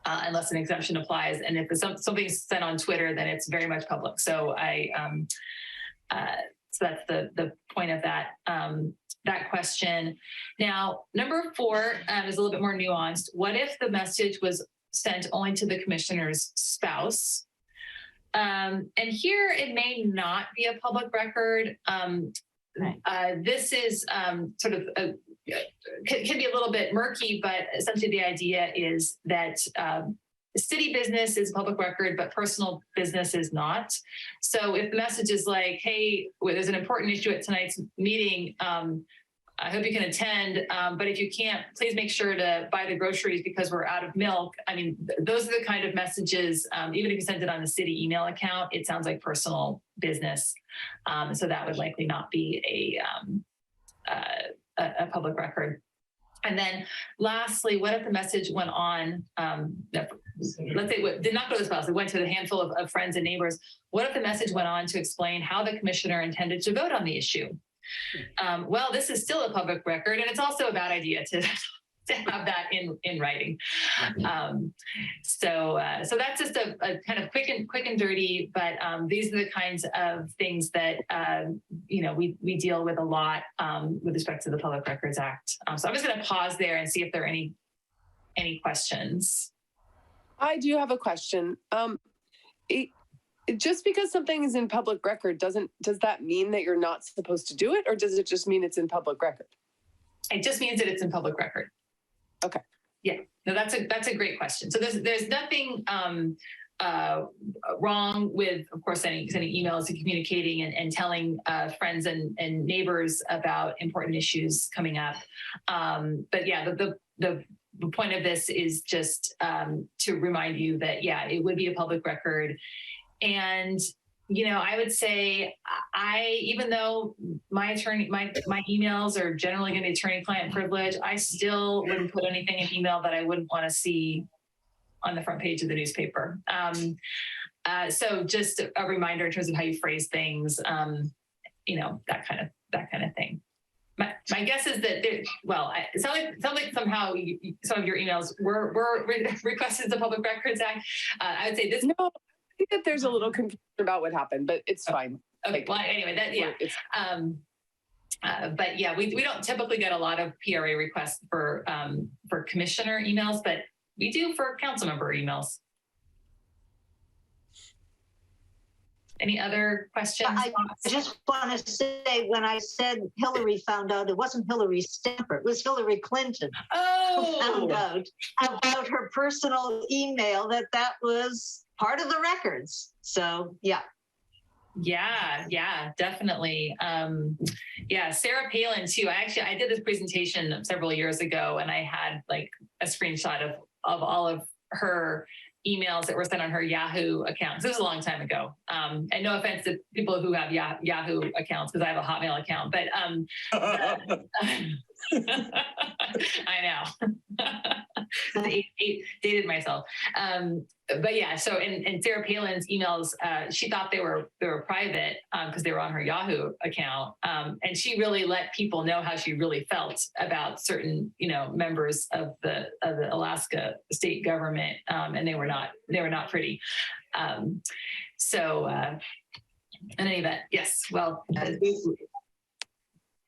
unless an exemption applies. And if something's sent on Twitter, then it's very much public. So so that's the point of that question. Now, number four is a little bit more nuanced. What if the message was sent only to the commissioner's spouse? And here it may not be a public record. This is sort of can be a little bit murky, but essentially the idea is that city business is public record, but personal business is not. So if the message is like, hey, there's an important issue at tonight's meeting, I hope you can attend, but if you can't, please make sure to buy the groceries because we're out of milk. I mean, those are the kind of messages, even if you send it on the city email account, it sounds like personal business. So that would likely not be a public record. And then lastly, what if the message went on, let's say did not go to the spouse, it went to a handful of friends and neighbors. What if the message went on to explain how the commissioner intended to vote on the issue? Well, this is still a public record, and it's also a bad idea to have that in writing. So that's just a kind of quick and dirty, but these are the kinds of things that we deal with a lot with respect to the Public Records Act. So I'm just going to pause there and see if there are any questions. I do have a question. Just because something is in public record does that mean that you're not supposed to do it, or does it just mean it's in public record? It just means that it's in public record. Okay. Yeah, no, that's a great question. So there's nothing wrong with, of course, sending emails and communicating and telling friends and neighbors about important issues coming up. But yeah, the point of this is just to remind you that, yeah, it would be a public record. And, I would say even though my emails are generally going to be attorney-client privilege, I still wouldn't put anything in email that I wouldn't want to see on the front page of the newspaper. So just a reminder in terms of how you phrase things, that kind of thing. My guess is that it sounds like somehow some of your emails were requested the Public Records Act. I would say this. No, I think that there's a little confusion about what happened, but it's fine. Okay. Well, anyway, but yeah, we don't typically get a lot of PRA requests for commissioner emails, but we do for council member emails. Any other questions? I just want to say, when I said Hillary found out, it wasn't Hillary Stamper, it was Hillary Clinton who found out about her personal email that was part of the records. So, yeah. Yeah, definitely. Sarah Palin too. I did this presentation several years ago, and I had like a screenshot of all of her emails that were sent on her Yahoo accounts. This was a long time ago. And no offense to people who have Yahoo accounts, because I have a Hotmail account, but I know. Dated myself. But yeah, so in Sarah Palin's emails, she thought they were private because they were on her Yahoo account. And she really let people know how she really felt about certain, members of the Alaska state government. And they were not pretty. In any event, yes, well,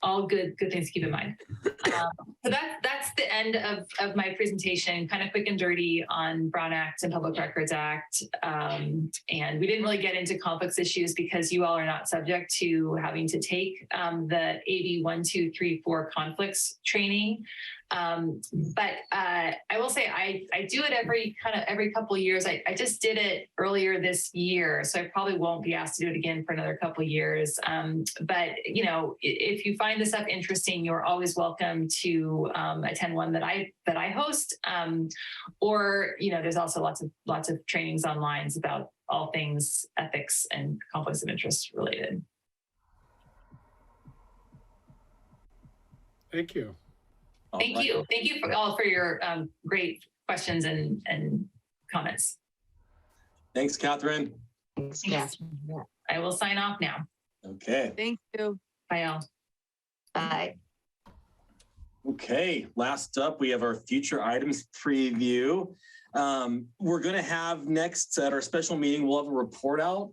all good things to keep in mind. So that's the end of my presentation, kind of quick and dirty on Brown Act and Public Records Act. And we didn't really get into conflicts issues because you all are not subject to having to take the AB 1, 2, 3, 4 conflicts training. But I will say I do it every couple of years. I just did it earlier this year, so I probably won't be asked to do it again for another couple of years. But if you find this stuff interesting, you're always welcome to attend one that I host. Or there's also lots of trainings online about all things ethics and conflicts of interest related. Thank you. Thank you. Thank you for your great questions and comments. Thanks, Catherine. Thanks, Yes. Catherine. I will sign off now. Okay. Thank you. Bye, all. Bye. Okay, last up, we have our future items preview. We're going to have next at our special meeting, we'll have a report out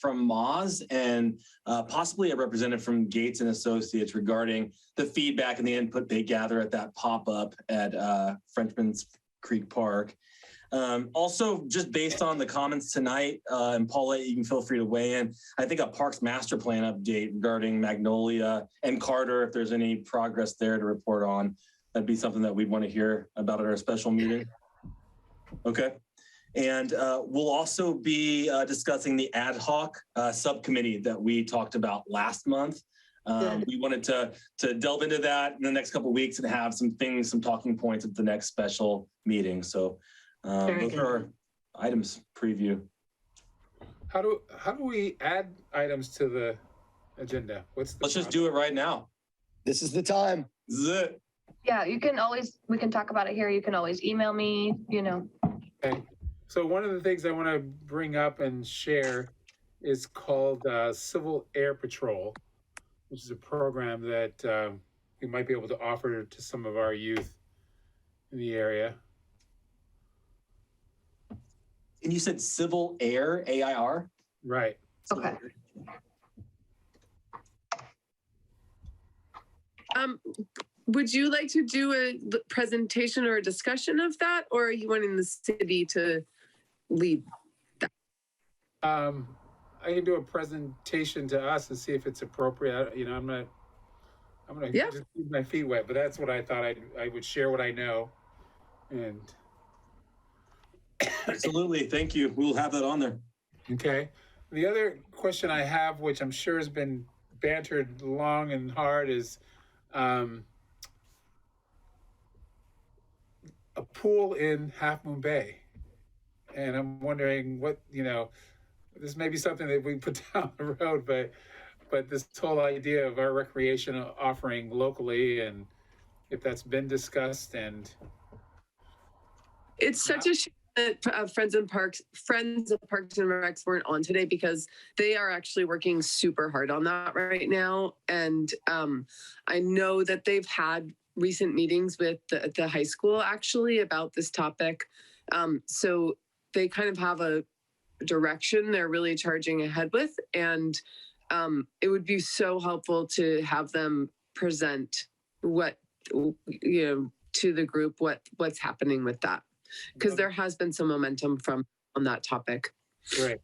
from Moz and possibly a representative from Gates and Associates regarding the feedback and the input they gather at that pop-up at Frenchman's Creek Park. Also, just based on the comments tonight, and Paulette, you can feel free to weigh in. I think a Parks Master Plan update regarding Magnolia and Carter, if there's any progress there to report on, that'd be something that we'd want to hear about at our special meeting. Okay. And we'll also be discussing the ad hoc subcommittee that we talked about last month. We wanted to delve into that in the next couple of weeks and have some talking points at the next special meeting. So those are our items preview. How do we add items to the agenda? Let's just do it right now. This is the time. This is it. Yeah, we can talk about it here. You can always email me, Okay. So one of the things I want to bring up and share is called Civil Air Patrol, which is a program that we might be able to offer to some of our youth in the area. And you said Civil Air, AIR? Right. Okay. Would you like to do a presentation or a discussion of that, or are you wanting the city to lead that? I can do a presentation to us and see if it's appropriate. I'm gonna just keep my feet wet, but that's what I thought I would share what I know. And Absolutely, thank you. We'll have that on there. okay. The other question I have, which I'm sure has been bantered long and hard, is a pool in Half Moon Bay. And I'm wondering what, this may be something that we put down the road, but this whole idea of our recreation offering locally, and if that's been discussed. And It's such a shame that Friends of Parks and Recs weren't on today, because they are actually working super hard on that right now. And I know that they've had recent meetings with the high school actually about this topic. So they kind of have a direction they're really charging ahead with. And it would be so helpful to have them present what, to the group, what's happening with that. Because there has been some momentum on that topic. Great.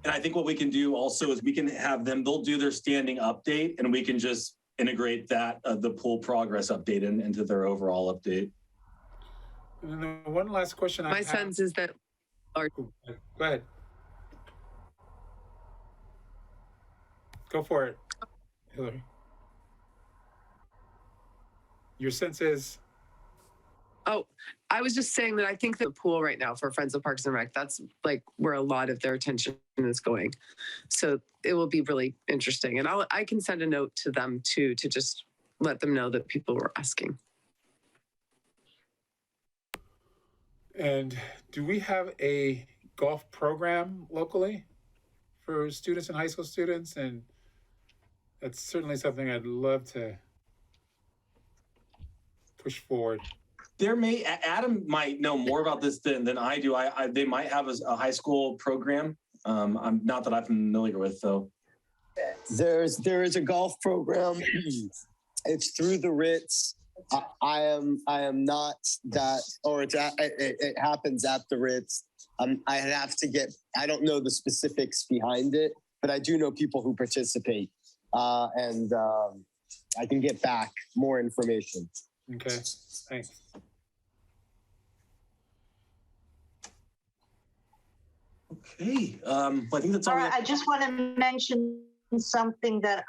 And I think what we can do also is we can have them, they'll do their standing update, and we can just integrate that, the pool progress update into their overall update. And then the one last question I have. My sense is that. Go ahead. Go for it, Hillary. Your sense is? Oh, I was just saying that I think the pool right now for Friends of Parks and Rec, that's like where a lot of their attention is going. So it will be really interesting. And I can send a note to them too, to just let them know that people were asking. And do we have a golf program locally for students and high school students? And that's certainly something I'd love to push forward. Adam might know more about this than I do. They might have a high school program. I'm not that I'm familiar with, though. There is a golf program. It's through the Ritz. I am not that, or it happens at the Ritz. I don't know the specifics behind it, but I do know people who participate, and I can get back more information. Okay, thanks. Okay, I think that's all. All right, I just want to mention something that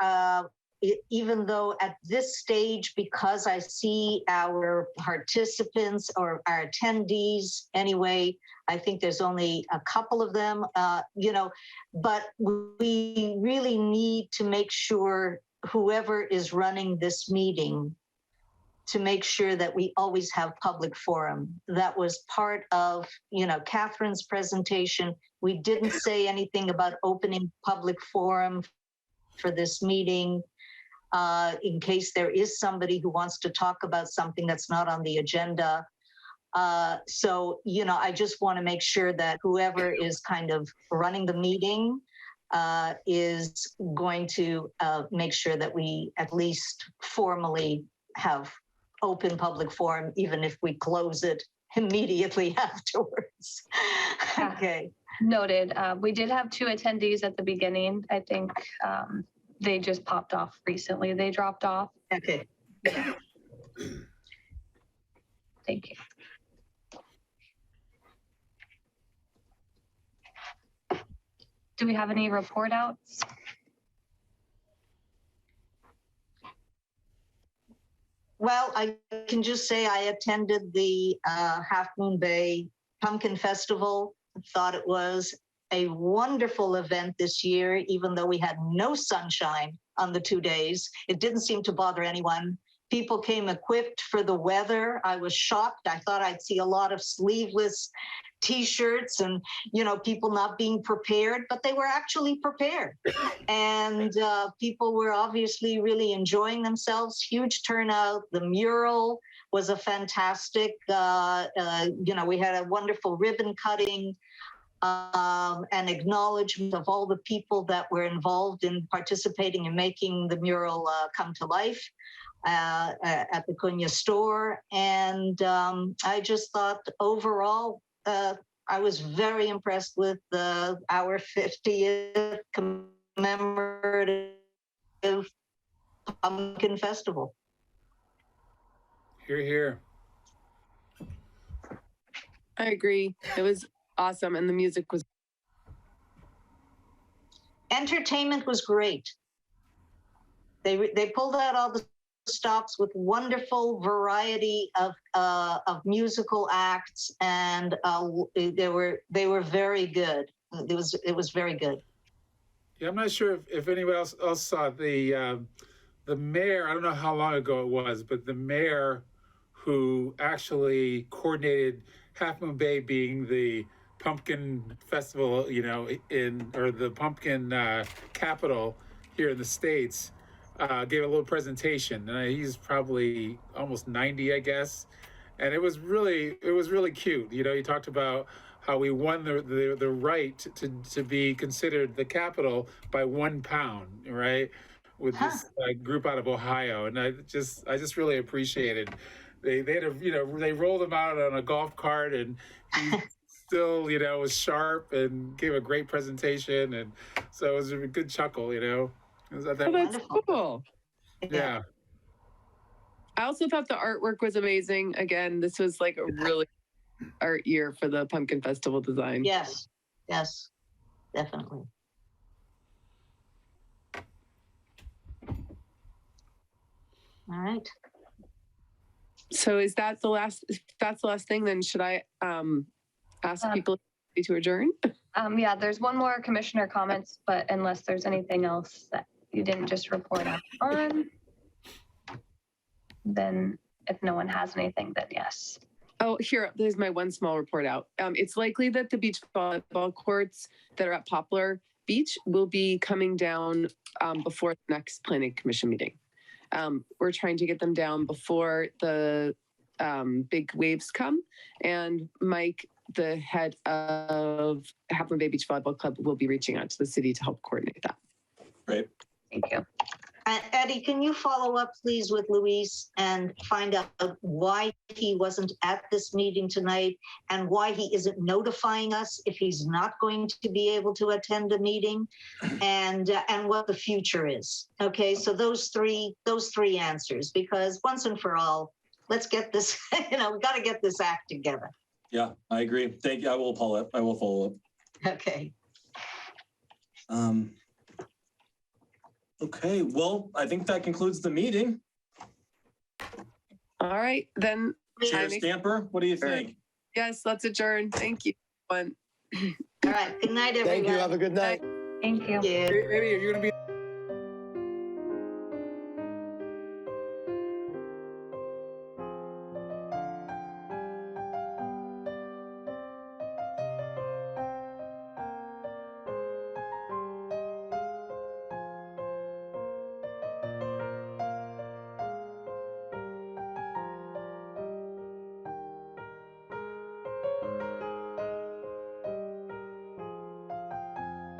even though at this stage, because I see our participants or our attendees anyway, I think there's only a couple of them, but we really need to make sure whoever is running this meeting to make sure that we always have public forum. That was part of, Catherine's presentation. We didn't say anything about opening public forum for this meeting in case there is somebody who wants to talk about something that's not on the agenda. So, I just want to make sure that whoever is kind of running the meeting is going to make sure that we at least formally have open public forum, even if we close it immediately afterwards. Okay. Noted. We did have 2 attendees at the beginning. I think they just popped off recently. They dropped off. Okay. Thank you. Do we have any report outs? Well, I can just say I attended the Half Moon Bay Pumpkin Festival. Thought it was a wonderful event this year, even though we had no sunshine on the 2 days. It didn't seem to bother anyone. People came equipped for the weather. I was shocked. I thought I'd see a lot of sleeveless T-shirts and, people not being prepared, but they were actually prepared. And people were obviously really enjoying themselves. Huge turnout. The mural was a fantastic, we had a wonderful ribbon cutting, an acknowledgement of all the people that were involved in participating in making the mural come to life at the Cunha store. And I just thought overall, I was very impressed with our 50th commemorative Pumpkin Festival. Hear, hear. I agree. It was awesome. And the music was. Entertainment was great. They pulled out all the stops with wonderful variety of musical acts, and they were very good. It was very good. Yeah, I'm not sure if anyone else saw the mayor. I don't know how long ago it was, but the mayor who actually coordinated Half Moon Bay being the pumpkin festival, or the pumpkin capital here in the States, gave a little presentation. And he's probably almost 90, I guess. And it was really cute. He talked about how we won the right to be considered the capital by 1 pound, right? With this group out of Ohio. And I just really appreciated. They had they rolled him out on a golf cart, and he still, was sharp and gave a great presentation. And so it was a good chuckle, That's cool. Yeah. I also thought the artwork was amazing. Again, this was like a really art year for the Pumpkin Festival design. Yes, definitely. All right. So is that the last? If that's the last thing, then should I ask people to adjourn? Yeah, there's one more commissioner comments, but unless there's anything else that you didn't just report on. then if no one has anything, then yes. Oh, here, there's my one small report out. It's likely that the beach volleyball courts that are at Poplar Beach will be coming down before the next planning commission meeting. We're trying to get them down before the big waves come. And Mike, the head of Half Moon Bay Beach Volleyball Club, will be reaching out to the city to help coordinate that. Great. Thank you. Eddie, can you follow up, please, with Luis and find out why he wasn't at this meeting tonight and why he isn't notifying us if he's not going to be able to attend a meeting, and what the future is. Okay, so those three answers, because once and for all, let's get this. We got to get this act together. Yeah, I agree. Thank you. I will follow up. Okay. Okay, well, I think that concludes the meeting. All right, then. Chair Stamper, what do you think? Yes, let's adjourn. Thank you. All right. Good night, everyone. Thank you. Have a good night. Thank you. Yeah. Eddie, are you going to be